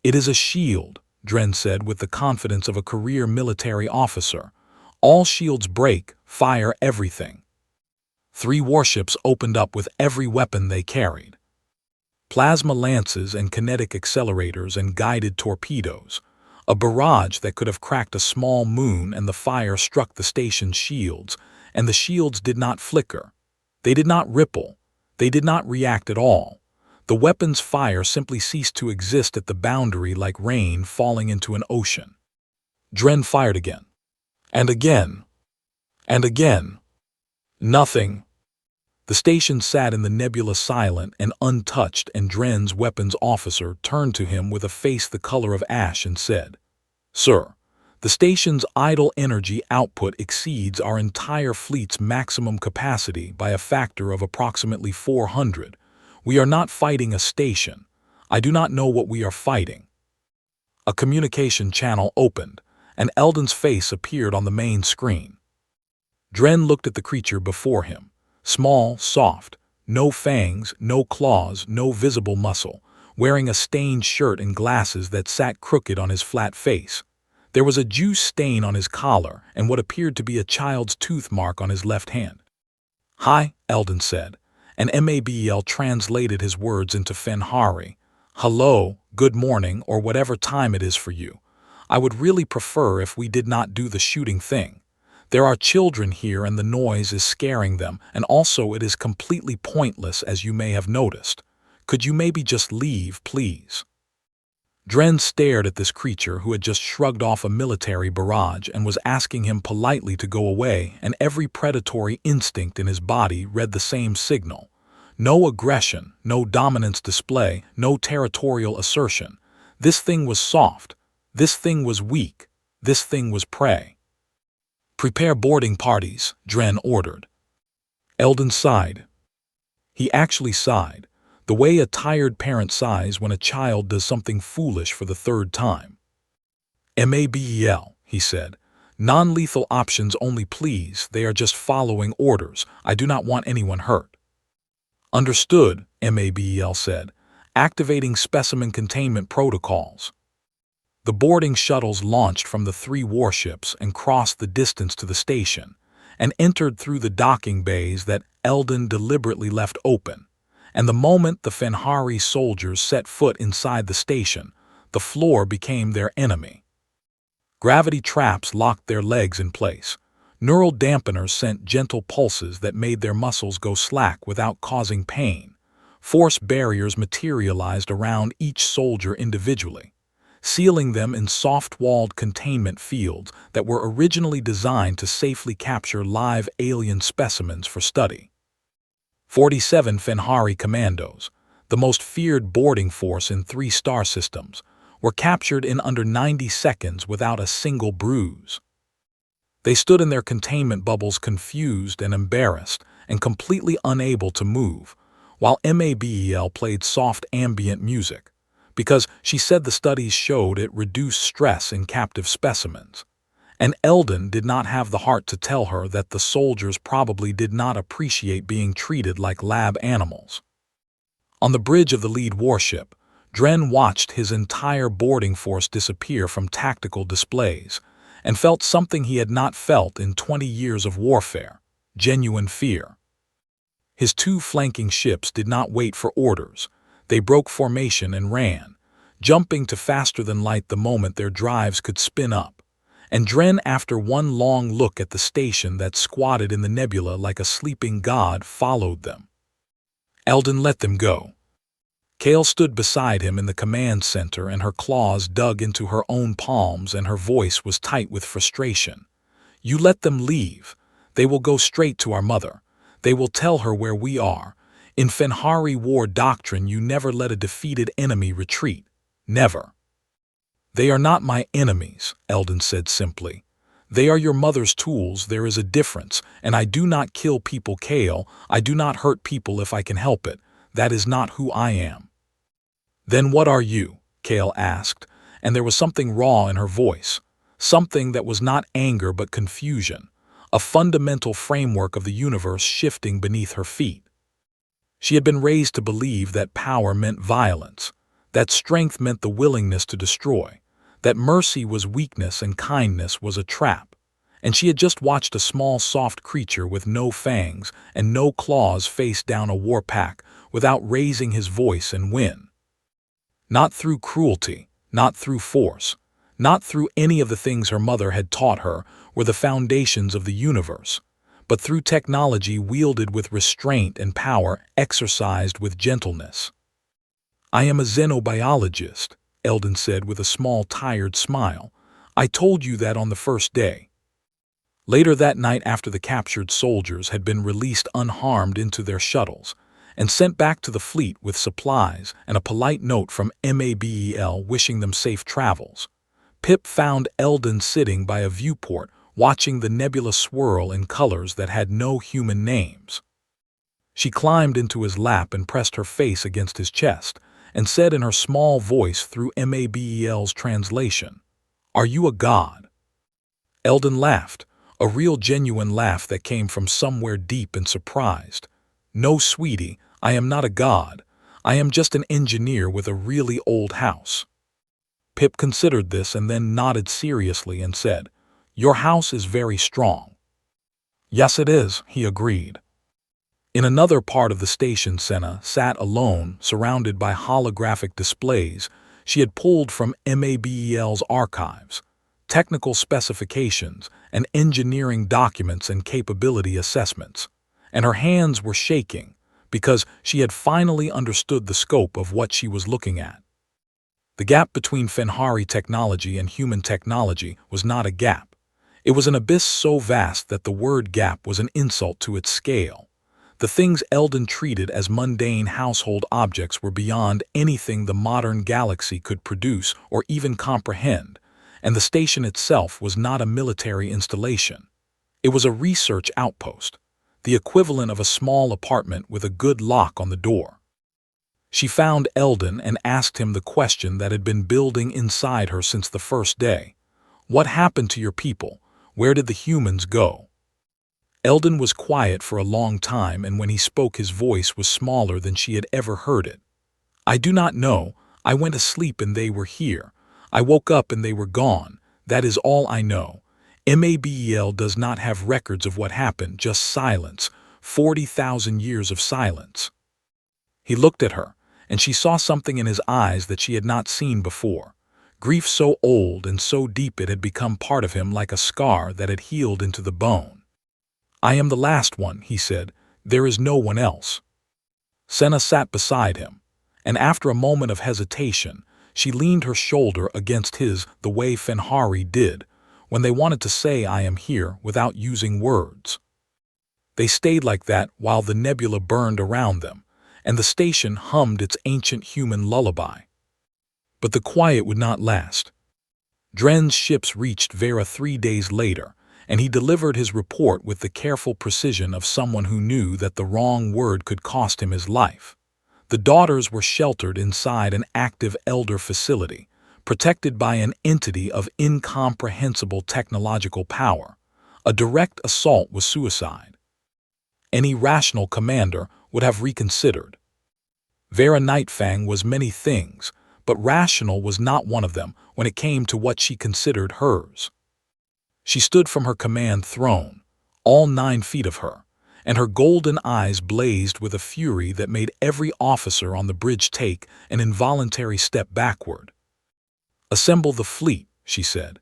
"It is a shield," Dren said with the confidence of a career military officer. All shields break, fire everything. 3 warships opened up with every weapon they carried. Plasma lances and kinetic accelerators and guided torpedoes. A barrage that could have cracked a small moon, and the fire struck the station's shields, and the shields did not flicker. They did not ripple. They did not react at all. The weapon's fire simply ceased to exist at the boundary like rain falling into an ocean. Dren fired again. And again. And again. Nothing. The station sat in the nebula silent and untouched, and Dren's weapons officer turned to him with a face the color of ash and said, "Sir, the station's idle energy output exceeds our entire fleet's maximum capacity by a factor of approximately 400. We are not fighting a station. I do not know what we are fighting." A communication channel opened, and Eldon's face appeared on the main screen. Dren looked at the creature before him. Small, soft, no fangs, no claws, no visible muscle, wearing a stained shirt and glasses that sat crooked on his flat face. There was a juice stain on his collar and what appeared to be a child's tooth mark on his left hand. "Hi," Eldon said, and Mabel translated his words into Fenhari. "Hello, good morning, or whatever time it is for you. I would really prefer if we did not do the shooting thing. There are children here and the noise is scaring them, and also it is completely pointless, as you may have noticed. Could you maybe just leave, please?" Dren stared at this creature who had just shrugged off a military barrage and was asking him politely to go away, and every predatory instinct in his body read the same signal. No aggression, no dominance display, no territorial assertion. This thing was soft. This thing was weak. This thing was prey. "Prepare boarding parties," Dren ordered. Eldon sighed. He actually sighed, the way a tired parent sighs when a child does something foolish for the 3rd time. "Mabel," he said. "Non-lethal options only, please. They are just following orders. I do not want anyone hurt." "Understood," Mabel said, activating specimen containment protocols. The boarding shuttles launched from the 3 warships and crossed the distance to the station, and entered through the docking bays that Eldon deliberately left open. And the moment the Fenhari soldiers set foot inside the station, the floor became their enemy. Gravity traps locked their legs in place. Neural dampeners sent gentle pulses that made their muscles go slack without causing pain. Force barriers materialized around each soldier individually, sealing them in soft-walled containment fields that were originally designed to safely capture live alien specimens for study. 47 Fenhari commandos, the most feared boarding force in 3 star systems, were captured in under 90 seconds without a single bruise. They stood in their containment bubbles confused and embarrassed and completely unable to move, while Mabel played soft ambient music, because she said the studies showed it reduced stress in captive specimens. And Eldon did not have the heart to tell her that the soldiers probably did not appreciate being treated like lab animals. On the bridge of the lead warship, Dren watched his entire boarding force disappear from tactical displays, and felt something he had not felt in 20 years of warfare: genuine fear. His 2 flanking ships did not wait for orders. They broke formation and ran, jumping to faster than light the moment their drives could spin up. And Dren, after one long look at the station that squatted in the nebula like a sleeping god, followed them. Eldon let them go. Kale stood beside him in the command center, and her claws dug into her own palms, and her voice was tight with frustration. "You let them leave. They will go straight to our mother. They will tell her where we are. In Fenhari War doctrine, you never let a defeated enemy retreat. Never." "They are not my enemies," Eldon said simply. "They are your mother's tools. There is a difference, and I do not kill people, Kale. I do not hurt people if I can help it. That is not who I am." "Then what are you?" Kale asked, and there was something raw in her voice, something that was not anger but confusion, a fundamental framework of the universe shifting beneath her feet. She had been raised to believe that power meant violence, that strength meant the willingness to destroy, that mercy was weakness and kindness was a trap. and she had just watched a small soft creature with no fangs and no claws face down a warpack without raising his voice and win. Not through cruelty, not through force, not through any of the things her mother had taught her were the foundations of the universe, but through technology wielded with restraint and power exercised with gentleness. "I am a xenobiologist," Eldon said with a small, tired smile. "I told you that on the first day." Later that night, after the captured soldiers had been released unharmed into their shuttles and sent back to the fleet with supplies and a polite note from Mabel wishing them safe travels, Pip found Eldon sitting by a viewport watching the nebula swirl in colors that had no human names. She climbed into his lap and pressed her face against his chest and said in her small voice through Mabel's translation, "Are you a god?" Eldon laughed, a real genuine laugh that came from somewhere deep and surprised. "No, sweetie, I am not a god. I am just an engineer with a really old house." Pip considered this and then nodded seriously and said, "Your house is very strong." "Yes, it is," he agreed. In another part of the station, Senna sat alone, surrounded by holographic displays she had pulled from Mabel's archives, technical specifications, and engineering documents and capability assessments, and her hands were shaking because she had finally understood the scope of what she was looking at. The gap between Fenhari technology and human technology was not a gap. It was an abyss so vast that the word gap was an insult to its scale. The things Eldon treated as mundane household objects were beyond anything the modern galaxy could produce or even comprehend, and the station itself was not a military installation. It was a research outpost, the equivalent of a small apartment with a good lock on the door. She found Eldon and asked him the question that had been building inside her since the first day. "What happened to your people? Where did the humans go?" Eldon was quiet for a long time, and when he spoke his voice was smaller than she had ever heard it. "I do not know. I went asleep and they were here. I woke up and they were gone. That is all I know. Mabel does not have records of what happened, just silence, 40,000 years of silence." He looked at her, and she saw something in his eyes that she had not seen before. Grief so old and so deep it had become part of him, like a scar that had healed into the bone. "I am the last one," he said. "There is no one else." Senna sat beside him, and after a moment of hesitation, she leaned her shoulder against his the way Fenhari did when they wanted to say "I am here" without using words. They stayed like that while the nebula burned around them, and the station hummed its ancient human lullaby. But the quiet would not last. Dren's ships reached Vera 3 days later, and he delivered his report with the careful precision of someone who knew that the wrong word could cost him his life. The daughters were sheltered inside an active elder facility, protected by an entity of incomprehensible technological power. A direct assault was suicide. Any rational commander would have reconsidered. Vera Nightfang was many things, but rational was not one of them when it came to what she considered hers. She stood from her command throne, all 9 feet of her, and her golden eyes blazed with a fury that made every officer on the bridge take an involuntary step backward. "Assemble the fleet," she said.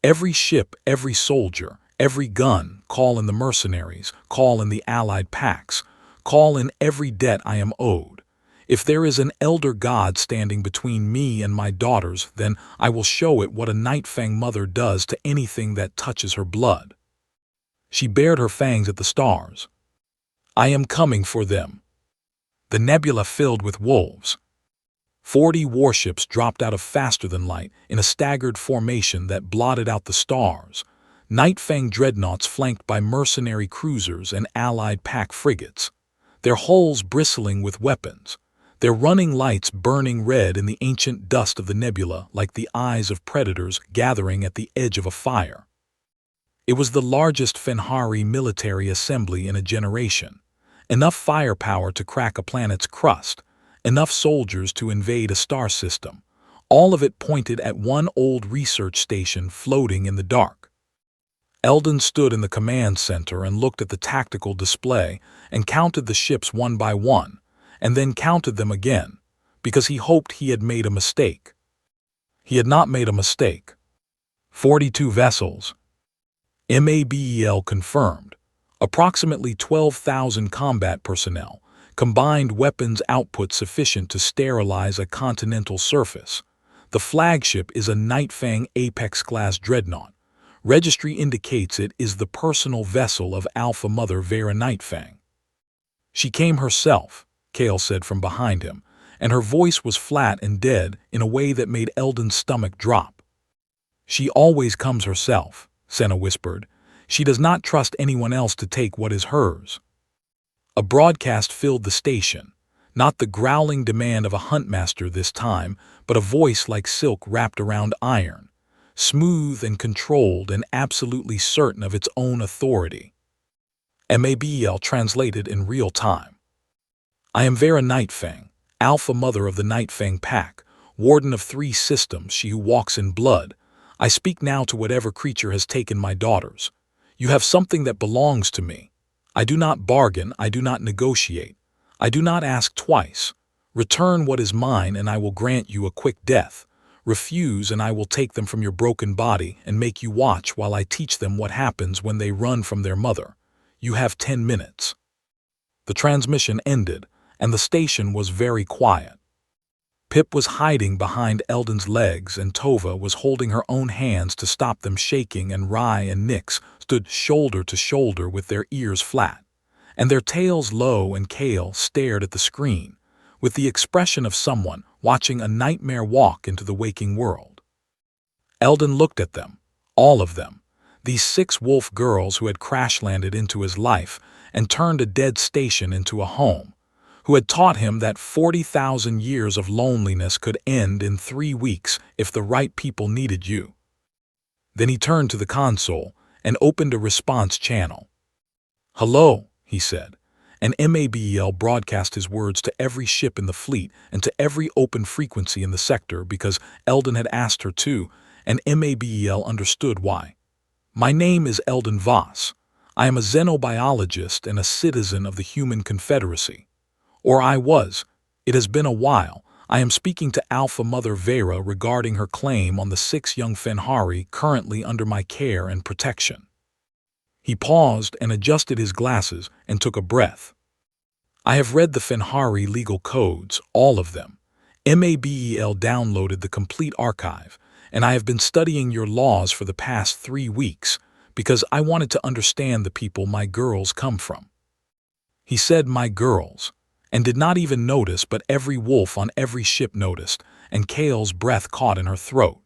"Every ship, every soldier, every gun, call in the mercenaries, call in the allied packs, call in every debt I am owed. If there is an elder god standing between me and my daughters, then I will show it what a Nightfang mother does to anything that touches her blood." She bared her fangs at the stars. "I am coming for them." The nebula filled with wolves. 40 warships dropped out of faster than light in a staggered formation that blotted out the stars. Nightfang dreadnoughts flanked by mercenary cruisers and allied pack frigates, their hulls bristling with weapons, their running lights burning red in the ancient dust of the nebula like the eyes of predators gathering at the edge of a fire. It was the largest Fenhari military assembly in a generation, enough firepower to crack a planet's crust, enough soldiers to invade a star system, all of it pointed at one old research station floating in the dark. Eldon stood in the command center and looked at the tactical display and counted the ships one by one, and then counted them again, because he hoped he had made a mistake. He had not made a mistake. 42 vessels. MABEL confirmed. Approximately 12,000 combat personnel, combined weapons output sufficient to sterilize a continental surface. The flagship is a Nightfang Apex-class dreadnought. Registry indicates it is the personal vessel of Alpha Mother Vera Nightfang. She came herself, Kale said from behind him, and her voice was flat and dead in a way that made Eldon's stomach drop. She always comes herself, Senna whispered. She does not trust anyone else to take what is hers. A broadcast filled the station, not the growling demand of a huntmaster this time, but a voice like silk wrapped around iron, smooth and controlled and absolutely certain of its own authority. MABEL translated in real time. I am Vera Nightfang, Alpha Mother of the Nightfang Pack, Warden of 3 systems, she who walks in blood. I speak now to whatever creature has taken my daughters. You have something that belongs to me. I do not bargain, I do not negotiate. I do not ask twice. Return what is mine and I will grant you a quick death. Refuse and I will take them from your broken body and make you watch while I teach them what happens when they run from their mother. You have 10 minutes. The transmission ended, and the station was very quiet. Pip was hiding behind Eldon's legs and Tova was holding her own hands to stop them shaking, and Rye and Nyx stood shoulder to shoulder with their ears flat, and their tails low, and Kale stared at the screen with the expression of someone watching a nightmare walk into the waking world. Eldon looked at them, all of them, these 6 wolf girls who had crash-landed into his life and turned a dead station into a home, who had taught him that 40,000 years of loneliness could end in 3 weeks if the right people needed you. Then he turned to the console and opened a response channel. Hello, he said, and MABEL broadcast his words to every ship in the fleet and to every open frequency in the sector because Eldon had asked her to, and MABEL understood why. My name is Eldon Voss. I am a xenobiologist and a citizen of the Human Confederacy. Or I was. It has been a while. I am speaking to Alpha Mother Vera regarding her claim on the 6 young Fenhari currently under my care and protection. He paused and adjusted his glasses and took a breath. I have read the Fenhari legal codes, all of them. MABEL downloaded the complete archive, and I have been studying your laws for the past 3 weeks because I wanted to understand the people my girls come from. He said my girls, and did not even notice, but every wolf on every ship noticed, and Kale's breath caught in her throat.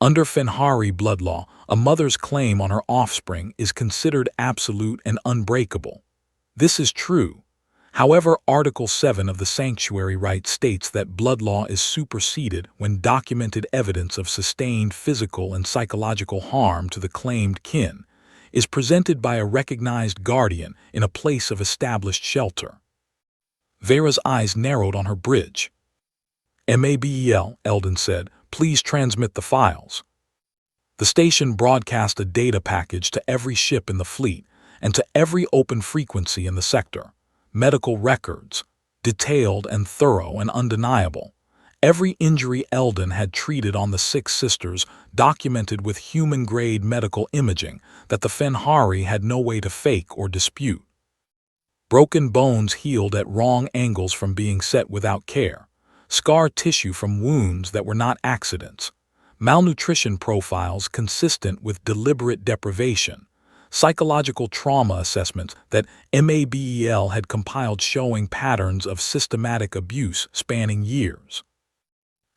Under Fenhari blood law, a mother's claim on her offspring is considered absolute and unbreakable. This is true. However, Article 7 of the Sanctuary Right states that blood law is superseded when documented evidence of sustained physical and psychological harm to the claimed kin is presented by a recognized guardian in a place of established shelter. Vera's eyes narrowed on her bridge. MABEL, Eldon said, please transmit the files. The station broadcast a data package to every ship in the fleet and to every open frequency in the sector. Medical records, detailed and thorough and undeniable. Every injury Eldon had treated on the 6 sisters documented with human-grade medical imaging that the Fenhari had no way to fake or dispute. Broken bones healed at wrong angles from being set without care. Scar tissue from wounds that were not accidents. Malnutrition profiles consistent with deliberate deprivation. Psychological trauma assessments that MABEL had compiled showing patterns of systematic abuse spanning years.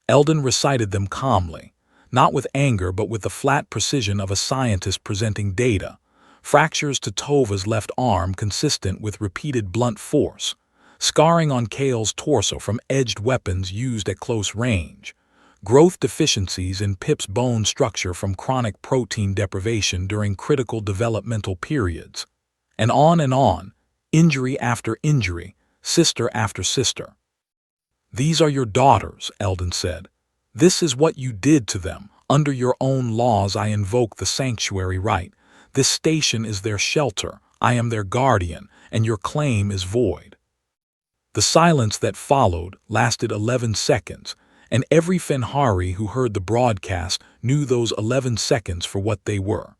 Eldon recited them calmly, not with anger but with the flat precision of a scientist presenting data. Fractures to Tova's left arm consistent with repeated blunt force. Scarring on Kale's torso from edged weapons used at close range. Growth deficiencies in Pip's bone structure from chronic protein deprivation during critical developmental periods. And on, injury after injury, sister after sister. These are your daughters, Eldon said. This is what you did to them. Under your own laws I invoke the sanctuary right, This station is their shelter. I am their guardian, and your claim is void." The silence that followed lasted 11 seconds, and every Fenhari who heard the broadcast knew those 11 seconds for what they were.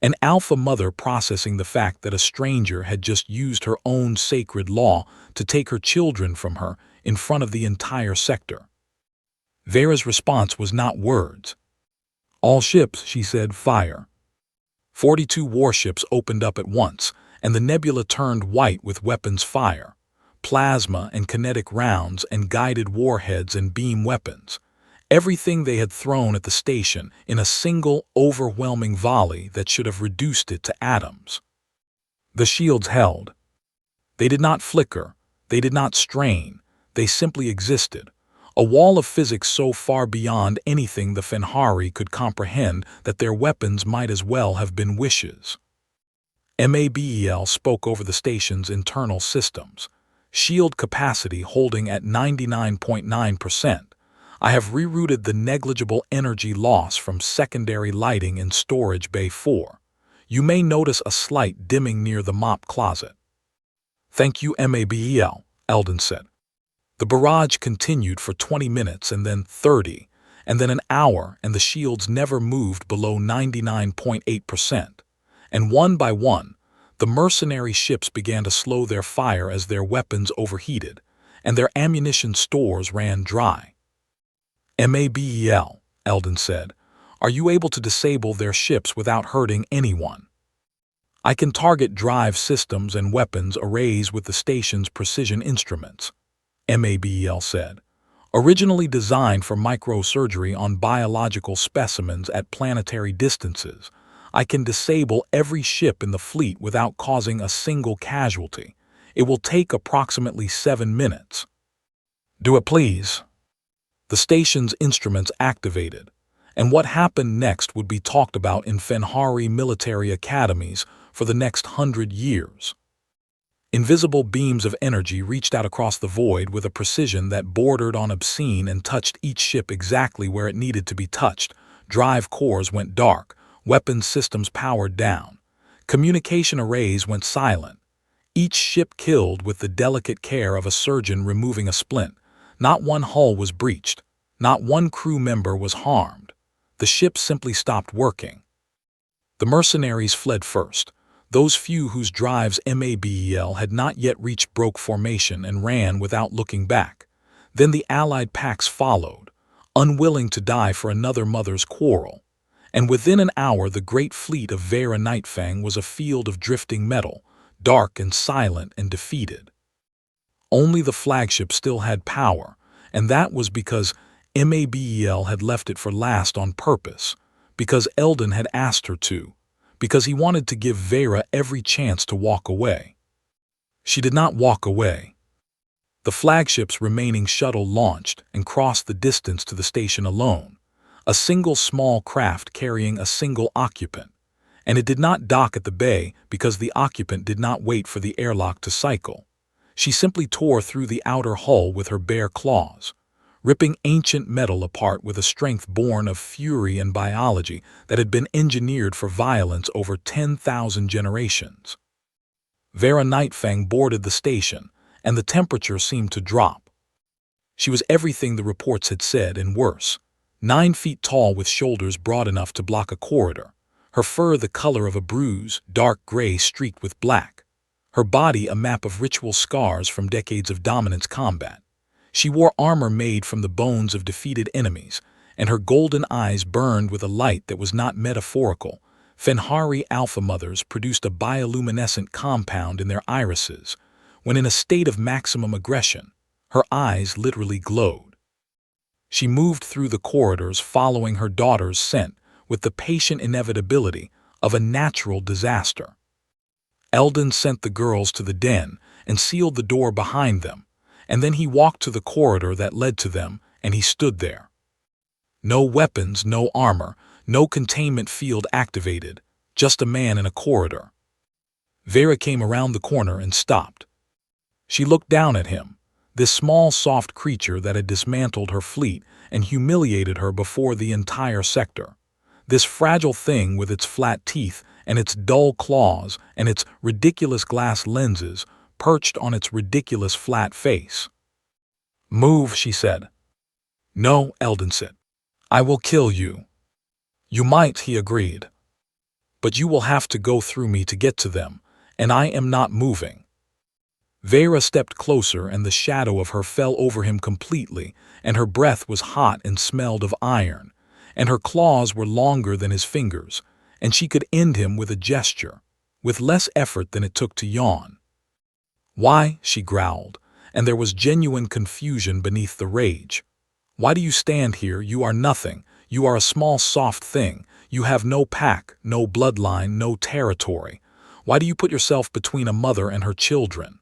An alpha mother processing the fact that a stranger had just used her own sacred law to take her children from her in front of the entire sector. Vera's response was not words. "All ships," she said, "fire." 42 warships opened up at once, and the nebula turned white with weapons fire, plasma and kinetic rounds and guided warheads and beam weapons. Everything they had thrown at the station in a single, overwhelming volley that should have reduced it to atoms. The shields held. They did not flicker, they did not strain, they simply existed. A wall of physics so far beyond anything the Fenhari could comprehend that their weapons might as well have been wishes. MABEL spoke over the station's internal systems. Shield capacity holding at 99.9%. I have rerouted the negligible energy loss from secondary lighting in Storage Bay 4. You may notice a slight dimming near the mop closet. "Thank you, MABEL, Eldon said. The barrage continued for 20 minutes and then 30, and then an hour, and the shields never moved below 99.8%. And one by one, the mercenary ships began to slow their fire as their weapons overheated, and their ammunition stores ran dry. "MABEL, Eldon said, are you able to disable their ships without hurting anyone?" "I can target drive systems and weapons arrays with the station's precision instruments," MABEL said. "Originally designed for microsurgery on biological specimens at planetary distances, I can disable every ship in the fleet without causing a single casualty. It will take approximately 7 minutes." "Do it, please." The station's instruments activated, and what happened next would be talked about in Fenhari military academies for the next 100 years. Invisible beams of energy reached out across the void with a precision that bordered on obscene and touched each ship exactly where it needed to be touched. Drive cores went dark, weapons systems powered down, communication arrays went silent. Each ship killed with the delicate care of a surgeon removing a splint. Not one hull was breached, not one crew member was harmed. The ships simply stopped working. The mercenaries fled first. Those few whose drives MABEL had not yet reached broke formation and ran without looking back. Then the allied packs followed, unwilling to die for another mother's quarrel. And within an hour the great fleet of Vera Nightfang was a field of drifting metal, dark and silent and defeated. Only the flagship still had power, and that was because MABEL had left it for last on purpose, because Eldon had asked her to, because he wanted to give Vera every chance to walk away. She did not walk away. The flagship's remaining shuttle launched and crossed the distance to the station alone, a single small craft carrying a single occupant, and it did not dock at the bay because the occupant did not wait for the airlock to cycle. She simply tore through the outer hull with her bare claws, ripping ancient metal apart with a strength born of fury and biology that had been engineered for violence over 10,000 generations. Vera Nightfang boarded the station, and the temperature seemed to drop. She was everything the reports had said and worse, 9 feet tall with shoulders broad enough to block a corridor, her fur the color of a bruise, dark gray streaked with black, her body a map of ritual scars from decades of dominance combat. She wore armor made from the bones of defeated enemies, and her golden eyes burned with a light that was not metaphorical. Fenhari alpha mothers produced a bioluminescent compound in their irises. When in a state of maximum aggression, her eyes literally glowed. She moved through the corridors following her daughter's scent with the patient inevitability of a natural disaster. Eldon sent the girls to the den and sealed the door behind them, and then he walked to the corridor that led to them, and he stood there. No weapons, no armor, no containment field activated, just a man in a corridor. Vera came around the corner and stopped. She looked down at him, this small, soft creature that had dismantled her fleet and humiliated her before the entire sector. This fragile thing with its flat teeth and its dull claws, and its ridiculous glass lenses perched on its ridiculous flat face. "Move," she said. "No," Eldon said. "I will kill you." "You might," he agreed. "But you will have to go through me to get to them, and I am not moving." Vera stepped closer, and the shadow of her fell over him completely, and her breath was hot and smelled of iron, and her claws were longer than his fingers, and she could end him with a gesture, with less effort than it took to yawn. "Why?" she growled, and there was genuine confusion beneath the rage. "Why do you stand here? You are nothing. You are a small soft thing. You have no pack, no bloodline, no territory. Why do you put yourself between a mother and her children?"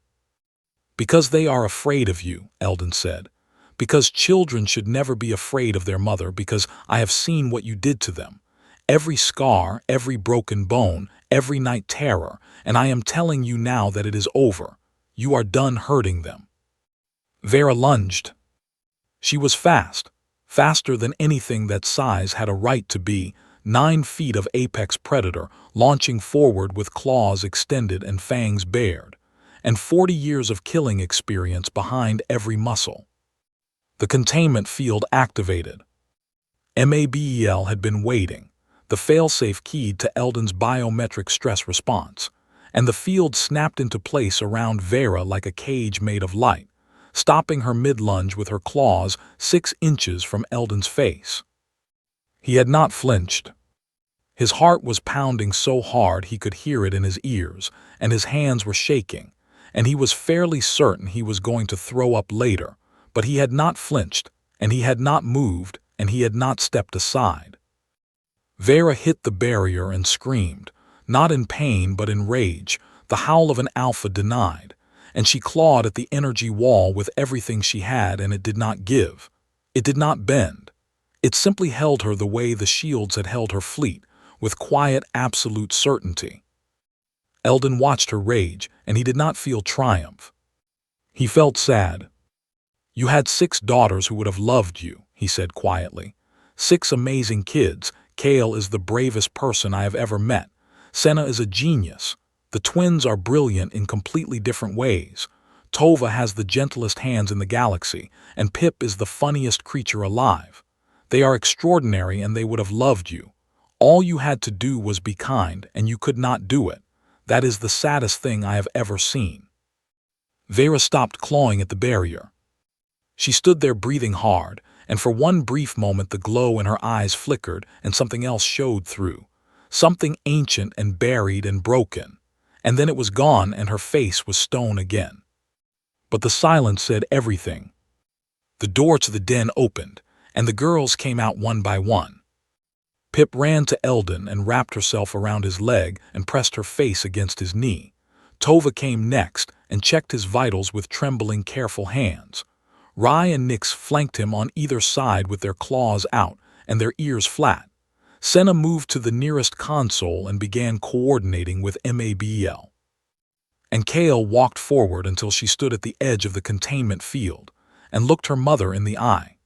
"Because they are afraid of you," Eldon said. "Because children should never be afraid of their mother, because I have seen what you did to them. Every scar, every broken bone, every night terror, and I am telling you now that it is over. You are done hurting them." Vera lunged. She was fast, faster than anything that size had a right to be, 9 feet of apex predator, launching forward with claws extended and fangs bared, and 40 years of killing experience behind every muscle. The containment field activated. MABEL had been waiting, the failsafe keyed to Eldon's biometric stress response, and the field snapped into place around Vera like a cage made of light, stopping her mid-lunge with her claws 6 inches from Eldon's face. He had not flinched. His heart was pounding so hard he could hear it in his ears, and his hands were shaking, and he was fairly certain he was going to throw up later, but he had not flinched, and he had not moved, and he had not stepped aside. Vera hit the barrier and screamed, not in pain but in rage, the howl of an alpha denied, and she clawed at the energy wall with everything she had, and it did not give. It did not bend. It simply held her the way the shields had held her fleet, with quiet, absolute certainty. Eldon watched her rage, and he did not feel triumph. He felt sad. "You had 6 daughters who would have loved you," he said quietly. 6 amazing kids. Kale is the bravest person I have ever met. Senna is a genius. The twins are brilliant in completely different ways. Tova has the gentlest hands in the galaxy, and Pip is the funniest creature alive. They are extraordinary, and they would have loved you. All you had to do was be kind, and you could not do it. That is the saddest thing I have ever seen." Vera stopped clawing at the barrier. She stood there breathing hard, and for one brief moment the glow in her eyes flickered and something else showed through. Something ancient and buried and broken. And then it was gone, and her face was stone again. But the silence said everything. The door to the den opened, and the girls came out one by one. Pip ran to Eldon and wrapped herself around his leg and pressed her face against his knee. Tova came next and checked his vitals with trembling, careful hands. Rye and Nyx flanked him on either side with their claws out and their ears flat. Senna moved to the nearest console and began coordinating with MABEL. And Kale walked forward until she stood at the edge of the containment field and looked her mother in the eye.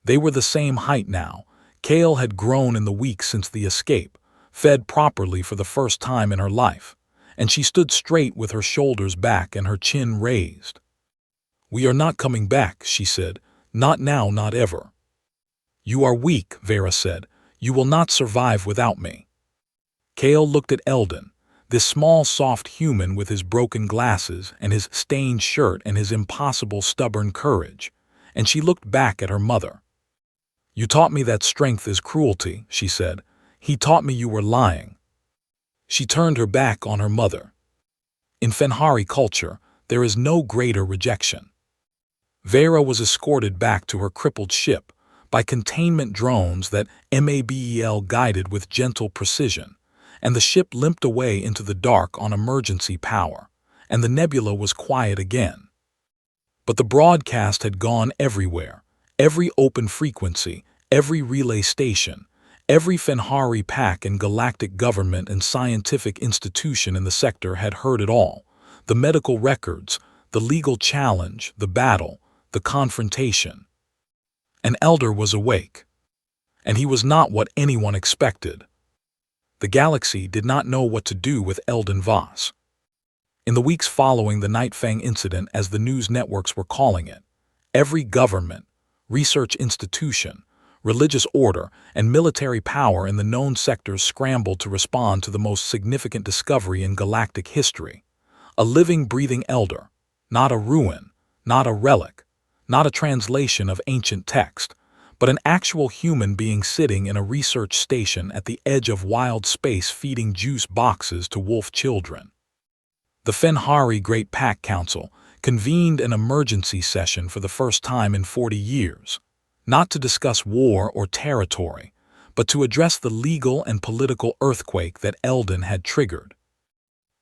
They were the same height now. Kale had grown in the weeks since the escape, fed properly for the first time in her life, and she stood straight with her shoulders back and her chin raised. "We are not coming back," she said. "Not now, not ever." "You are weak," Vera said. "You will not survive without me." Kale looked at Eldon, this small, soft human with his broken glasses and his stained shirt and his impossible, stubborn courage, and she looked back at her mother. "You taught me that strength is cruelty," she said. "He taught me you were lying." She turned her back on her mother. In Fenhari culture, there is no greater rejection. Vera was escorted back to her crippled ship by containment drones that MABEL guided with gentle precision, and the ship limped away into the dark on emergency power, and the nebula was quiet again. But the broadcast had gone everywhere, every open frequency, every relay station, every Fenhari pack and galactic government and scientific institution in the sector had heard it all. The medical records, the legal challenge, the battle, the confrontation. An elder was awake. And he was not what anyone expected. The galaxy did not know what to do with Eldon Voss. In the weeks following the Nightfang incident, as the news networks were calling it, every government, research institution, religious order, and military power in the known sectors scrambled to respond to the most significant discovery in galactic history. A living, breathing elder, not a ruin, not a relic, not a translation of ancient text, but an actual human being sitting in a research station at the edge of wild space feeding juice boxes to wolf children. The Fenhari Great Pack Council convened an emergency session for the first time in 40 years, not to discuss war or territory, but to address the legal and political earthquake that Eldon had triggered.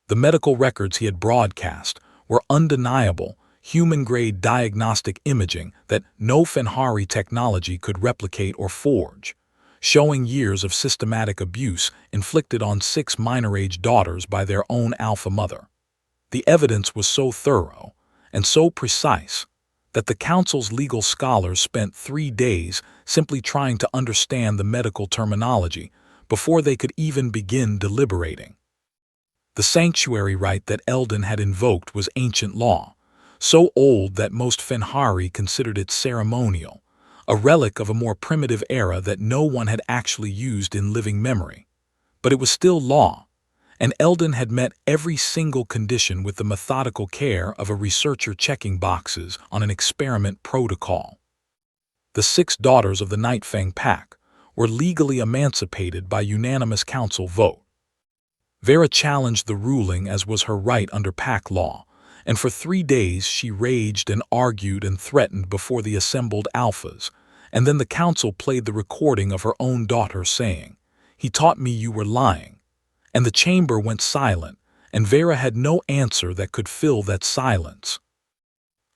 The medical records he had broadcast were undeniable, human-grade diagnostic imaging that no Fenhari technology could replicate or forge, showing years of systematic abuse inflicted on 6 minor-age daughters by their own alpha mother. The evidence was so thorough and so precise that the Council's legal scholars spent 3 days simply trying to understand the medical terminology before they could even begin deliberating. The sanctuary rite that Eldon had invoked was ancient law, so old that most Fenhari considered it ceremonial, a relic of a more primitive era that no one had actually used in living memory. But it was still law, and Eldon had met every single condition with the methodical care of a researcher checking boxes on an experiment protocol. The 6 daughters of the Nightfang Pack were legally emancipated by unanimous council vote. Vera challenged the ruling, as was her right under pack law, and for 3 days she raged and argued and threatened before the assembled alphas, and then the council played the recording of her own daughter saying, "He taught me you were lying." And the chamber went silent, and Vera had no answer that could fill that silence.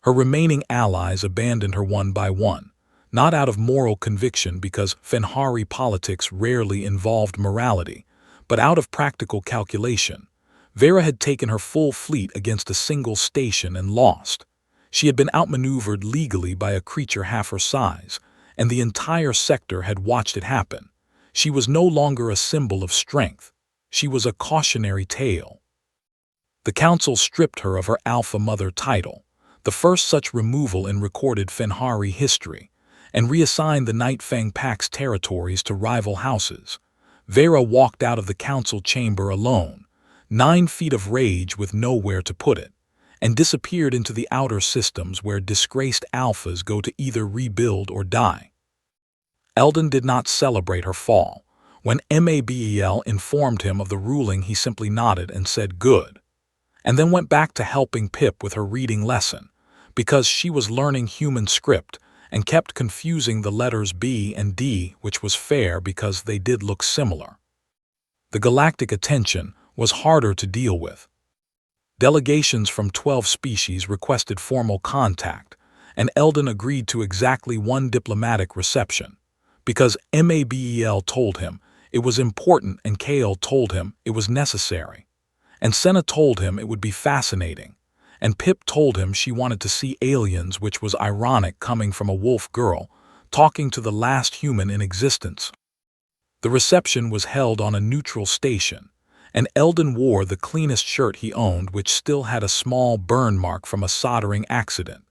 Her remaining allies abandoned her one by one, not out of moral conviction, because Fenhari politics rarely involved morality, but out of practical calculation. Vera had taken her full fleet against a single station and lost. She had been outmaneuvered legally by a creature half her size, and the entire sector had watched it happen. She was no longer a symbol of strength. She was a cautionary tale. The council stripped her of her alpha mother title, the first such removal in recorded Fenhari history, and reassigned the Nightfang Pack's territories to rival houses. Vera walked out of the council chamber alone, 9 feet of rage with nowhere to put it, and disappeared into the outer systems where disgraced alphas go to either rebuild or die. Eldon did not celebrate her fall. When Mabel informed him of the ruling, he simply nodded and said good, and then went back to helping Pip with her reading lesson, because she was learning human script and kept confusing the letters B and D, which was fair because they did look similar. The galactic attention was harder to deal with. Delegations from 12 species requested formal contact, and Eldon agreed to exactly 1 diplomatic reception, because Mabel told him it was important and Kale told him it was necessary, and Senna told him it would be fascinating, and Pip told him she wanted to see aliens, which was ironic coming from a wolf girl talking to the last human in existence. The reception was held on a neutral station, and Eldon wore the cleanest shirt he owned, which still had a small burn mark from a soldering accident,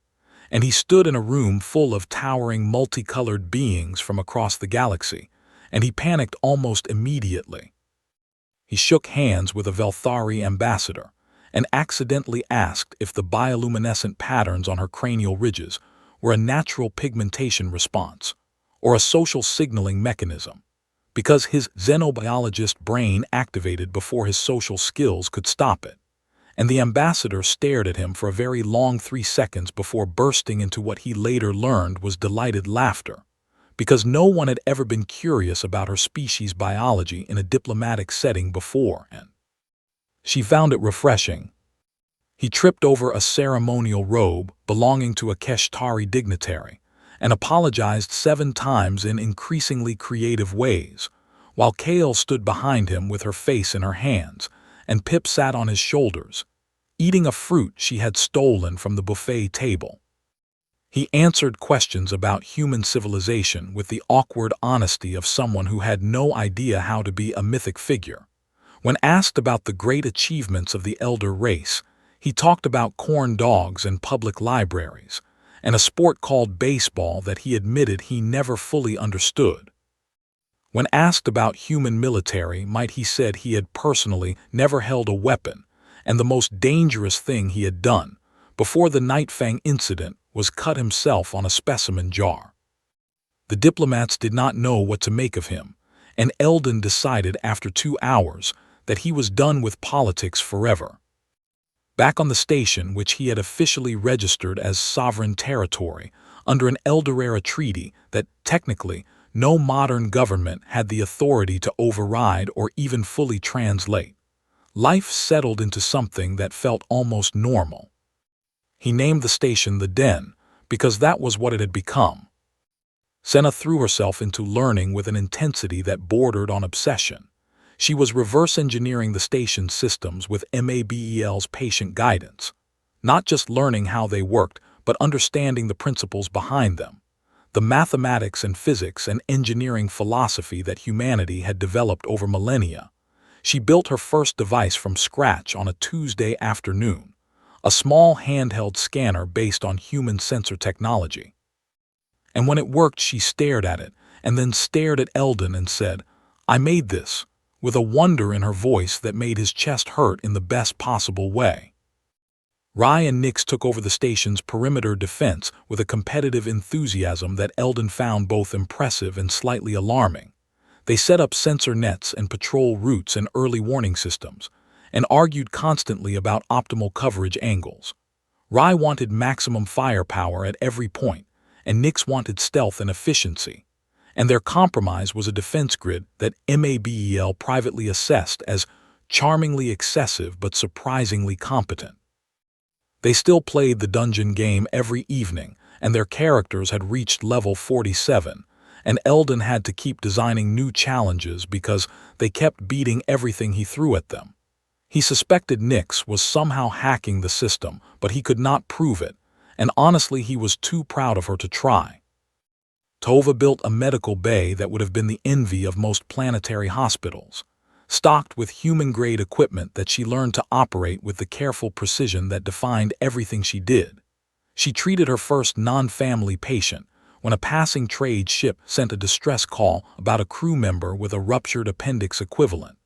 and he stood in a room full of towering multicolored beings from across the galaxy, and he panicked almost immediately. He shook hands with a Velthari ambassador and accidentally asked if the bioluminescent patterns on her cranial ridges were a natural pigmentation response or a social signaling mechanism, because his xenobiologist brain activated before his social skills could stop it, and the ambassador stared at him for a very long 3 seconds before bursting into what he later learned was delighted laughter, because no one had ever been curious about her species' biology in a diplomatic setting before, and she found it refreshing. He tripped over a ceremonial robe belonging to a Keshtari dignitary and apologized 7 times in increasingly creative ways, while Kale stood behind him with her face in her hands, and Pip sat on his shoulders, eating a fruit she had stolen from the buffet table. He answered questions about human civilization with the awkward honesty of someone who had no idea how to be a mythic figure. When asked about the great achievements of the elder race, he talked about corn dogs and public libraries, and a sport called baseball that he admitted he never fully understood. When asked about human military might, he said he had personally never held a weapon, and the most dangerous thing he had done, before the Nightfang incident, was cut himself on a specimen jar. The diplomats did not know what to make of him, and Eldon decided after 2 hours that he was done with politics forever. Back on the station, which he had officially registered as sovereign territory under an Elder-era treaty that, technically, no modern government had the authority to override or even fully translate, life settled into something that felt almost normal. He named the station the Den, because that was what it had become. Senna threw herself into learning with an intensity that bordered on obsession. She was reverse engineering the station's systems with MABEL's patient guidance, not just learning how they worked, but understanding the principles behind them, the mathematics and physics and engineering philosophy that humanity had developed over millennia. She built her first device from scratch on a Tuesday afternoon, a small handheld scanner based on human sensor technology. And when it worked, she stared at it, and then stared at Eldon and said, "I made this," with a wonder in her voice that made his chest hurt in the best possible way. Rye and Nix took over the station's perimeter defense with a competitive enthusiasm that Eldon found both impressive and slightly alarming. They set up sensor nets and patrol routes and early warning systems, and argued constantly about optimal coverage angles. Rye wanted maximum firepower at every point, and Nix wanted stealth and efficiency, and their compromise was a defense grid that MABEL privately assessed as charmingly excessive but surprisingly competent. They still played the dungeon game every evening, and their characters had reached level 47, and Eldon had to keep designing new challenges because they kept beating everything he threw at them. He suspected Nix was somehow hacking the system, but he could not prove it, and honestly he was too proud of her to try. Tova built a medical bay that would have been the envy of most planetary hospitals, stocked with human-grade equipment that she learned to operate with the careful precision that defined everything she did. She treated her first non-family patient when a passing trade ship sent a distress call about a crew member with a ruptured appendix equivalent,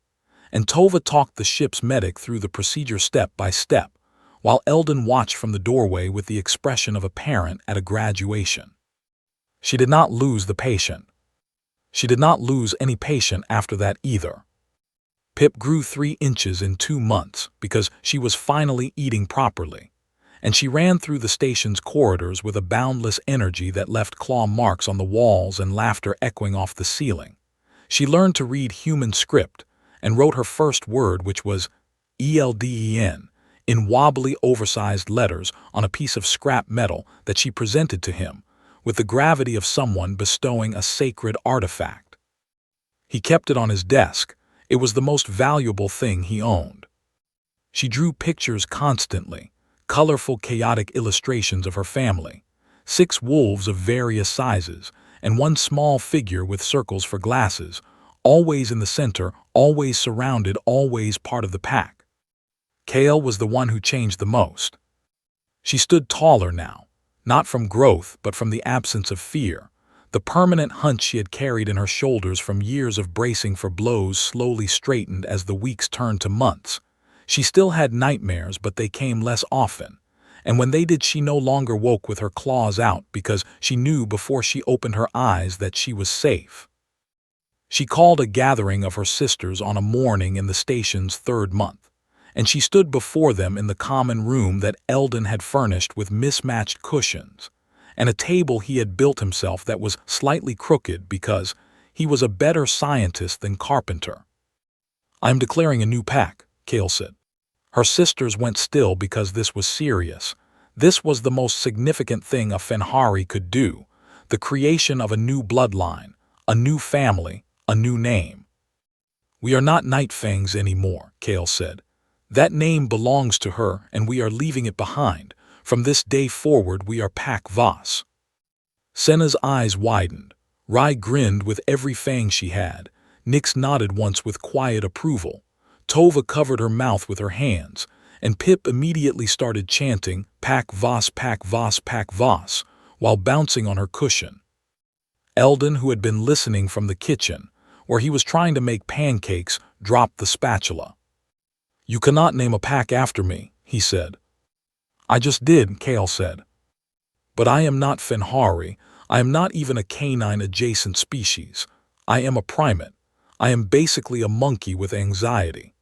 and Tova talked the ship's medic through the procedure step by step, while Eldon watched from the doorway with the expression of a parent at a graduation. She did not lose the patient. She did not lose any patient after that either. Pip grew 3 inches in 2 months because she was finally eating properly, and she ran through the station's corridors with a boundless energy that left claw marks on the walls and laughter echoing off the ceiling. She learned to read human script and wrote her first word, which was ELDEN, in wobbly, oversized letters on a piece of scrap metal that she presented to him, with the gravity of someone bestowing a sacred artifact. He kept it on his desk. It was the most valuable thing he owned. She drew pictures constantly, colorful, chaotic illustrations of her family, 6 wolves of various sizes, and 1 small figure with circles for glasses, always in the center, always surrounded, always part of the pack. Kale was the one who changed the most. She stood taller now, not from growth but from the absence of fear. The permanent hunch she had carried in her shoulders from years of bracing for blows slowly straightened as the weeks turned to months. She still had nightmares, but they came less often, and when they did she no longer woke with her claws out because she knew before she opened her eyes that she was safe. She called a gathering of her sisters on a morning in the station's 3rd month, and she stood before them in the common room that Eldon had furnished with mismatched cushions, and a table he had built himself that was slightly crooked because he was a better scientist than carpenter. "I'm declaring a new pack," Kale said. Her sisters went still because this was serious. This was the most significant thing a Fenhari could do, the creation of a new bloodline, a new family, a new name. "We are not Nightfangs anymore," Kale said. "That name belongs to her, and we are leaving it behind, From this day forward we are Pack Voss." Senna's eyes widened. Rye grinned with every fang she had. Nyx nodded once with quiet approval. Tova covered her mouth with her hands, and Pip immediately started chanting, "Pack Voss, Pack Voss, Pack Voss," while bouncing on her cushion. Eldon, who had been listening from the kitchen, where he was trying to make pancakes, dropped the spatula. "You cannot name a pack after me," he said. "I just did," Kale said. "But I am not Fenhari. I am not even a canine-adjacent species. I am a primate. I am basically a monkey with anxiety."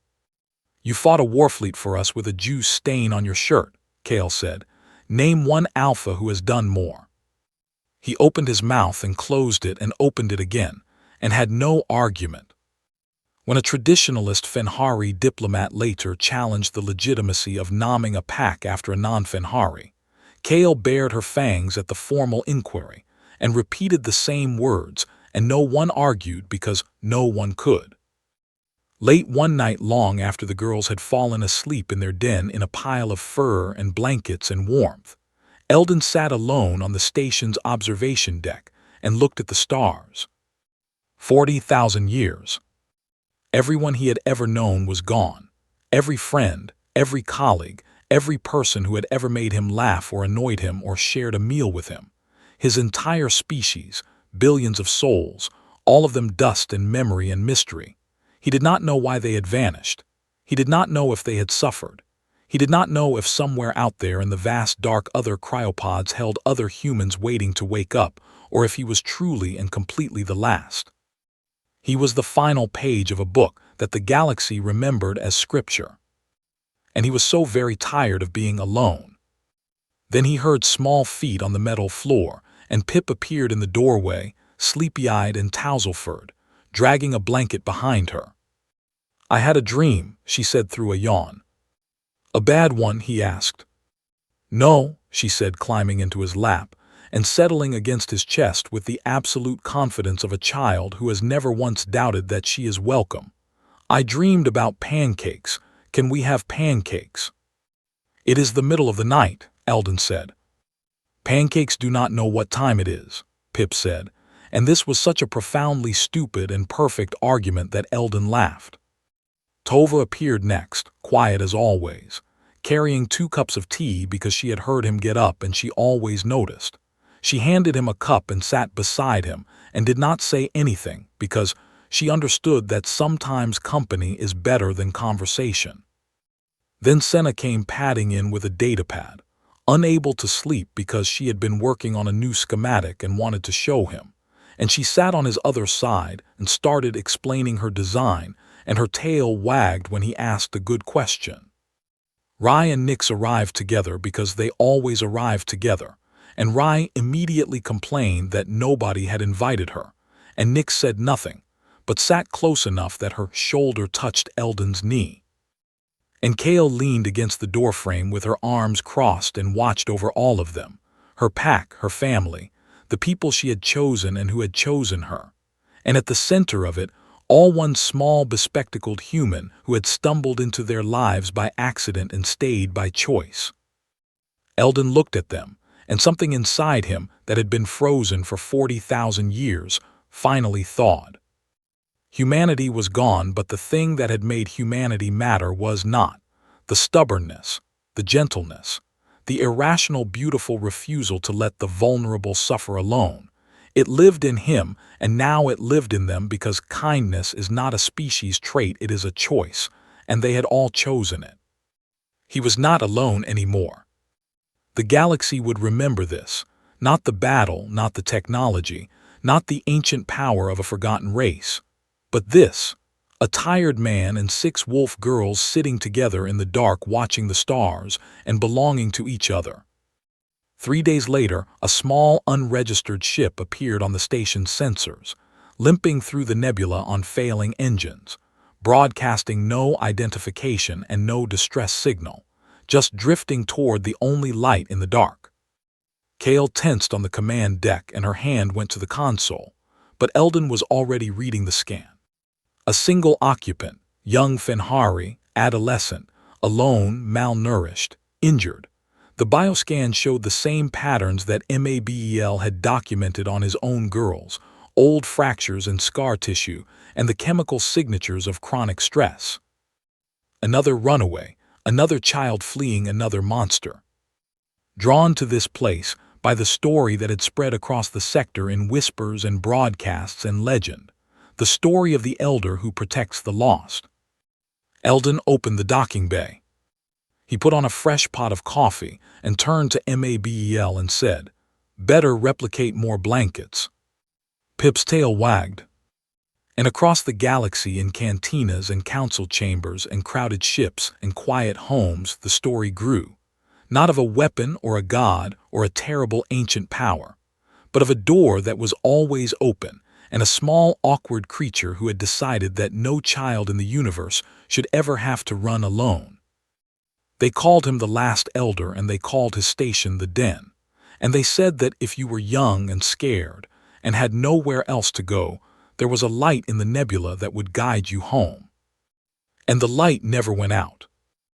"You fought a warfleet for us with a juice stain on your shirt," Kale said. "Name one alpha who has done more." He opened his mouth and closed it and opened it again, and had no argument. When a traditionalist Fenhari diplomat later challenged the legitimacy of naming a pack after a non-Fenhari, Kale bared her fangs at the formal inquiry and repeated the same words, and no one argued because no one could. Late one night, long after the girls had fallen asleep in their den in a pile of fur and blankets and warmth, Eldon sat alone on the station's observation deck and looked at the stars. 40,000 years. Everyone he had ever known was gone. Every friend, every colleague, every person who had ever made him laugh or annoyed him or shared a meal with him. His entire species, billions of souls, all of them dust and memory and mystery. He did not know why they had vanished. He did not know if they had suffered. He did not know if somewhere out there in the vast dark other cryopods held other humans waiting to wake up, or if he was truly and completely the last. He was the final page of a book that the galaxy remembered as scripture. And he was so very tired of being alone. Then he heard small feet on the metal floor, and Pip appeared in the doorway, sleepy-eyed and tousled, dragging a blanket behind her. "I had a dream," she said through a yawn. "A bad one?" he asked. "No," she said, climbing into his lap and settling against his chest with the absolute confidence of a child who has never once doubted that she is welcome. "I dreamed about pancakes. Can we have pancakes?" "It is the middle of the night," Eldon said. "Pancakes do not know what time it is," Pip said, and this was such a profoundly stupid and perfect argument that Eldon laughed. Tova appeared next, quiet as always, carrying 2 cups of tea because she had heard him get up and she always noticed. She handed him a cup and sat beside him and did not say anything because she understood that sometimes company is better than conversation. Then Senna came padding in with a datapad, unable to sleep because she had been working on a new schematic and wanted to show him, and she sat on his other side and started explaining her design, and her tail wagged when he asked a good question. Rye and Nyx arrived together because they always arrived together, and Rye immediately complained that nobody had invited her, and Nyx said nothing, but sat close enough that her shoulder touched Eldon's knee. And Kale leaned against the doorframe with her arms crossed and watched over all of them, her pack, her family, the people she had chosen and who had chosen her. And at the center of it, all one small bespectacled human who had stumbled into their lives by accident and stayed by choice. Eldon looked at them, and something inside him that had been frozen for 40,000 years finally thawed. Humanity was gone, but the thing that had made humanity matter was not. The stubbornness, the gentleness, the irrational beautiful refusal to let the vulnerable suffer alone. It lived in him, and now it lived in them because kindness is not a species trait, it is a choice, and they had all chosen it. He was not alone anymore. The galaxy would remember this, not the battle, not the technology, not the ancient power of a forgotten race, but this, a tired man and 6 wolf girls sitting together in the dark watching the stars and belonging to each other. 3 days later, a small, unregistered ship appeared on the station's sensors, limping through the nebula on failing engines, broadcasting no identification and no distress signal, just drifting toward the only light in the dark. Kale tensed on the command deck and her hand went to the console, but Eldon was already reading the scan. A single occupant, young Fenhari, adolescent, alone, malnourished, injured. The bioscan showed the same patterns that MABEL had documented on his own girls, old fractures and scar tissue, and the chemical signatures of chronic stress. Another runaway, another child fleeing another monster. Drawn to this place by the story that had spread across the sector in whispers and broadcasts and legend, the story of the elder who protects the lost. Eldon opened the docking bay. He put on a fresh pot of coffee and turned to MABEL and said, "Better replicate more blankets." Pip's tail wagged. And across the galaxy in cantinas and council chambers and crowded ships and quiet homes the story grew, not of a weapon or a god or a terrible ancient power, but of a door that was always open and a small awkward creature who had decided that no child in the universe should ever have to run alone. They called him the last elder, and they called his station the den, and they said that if you were young and scared and had nowhere else to go, there was a light in the nebula that would guide you home. And the light never went out.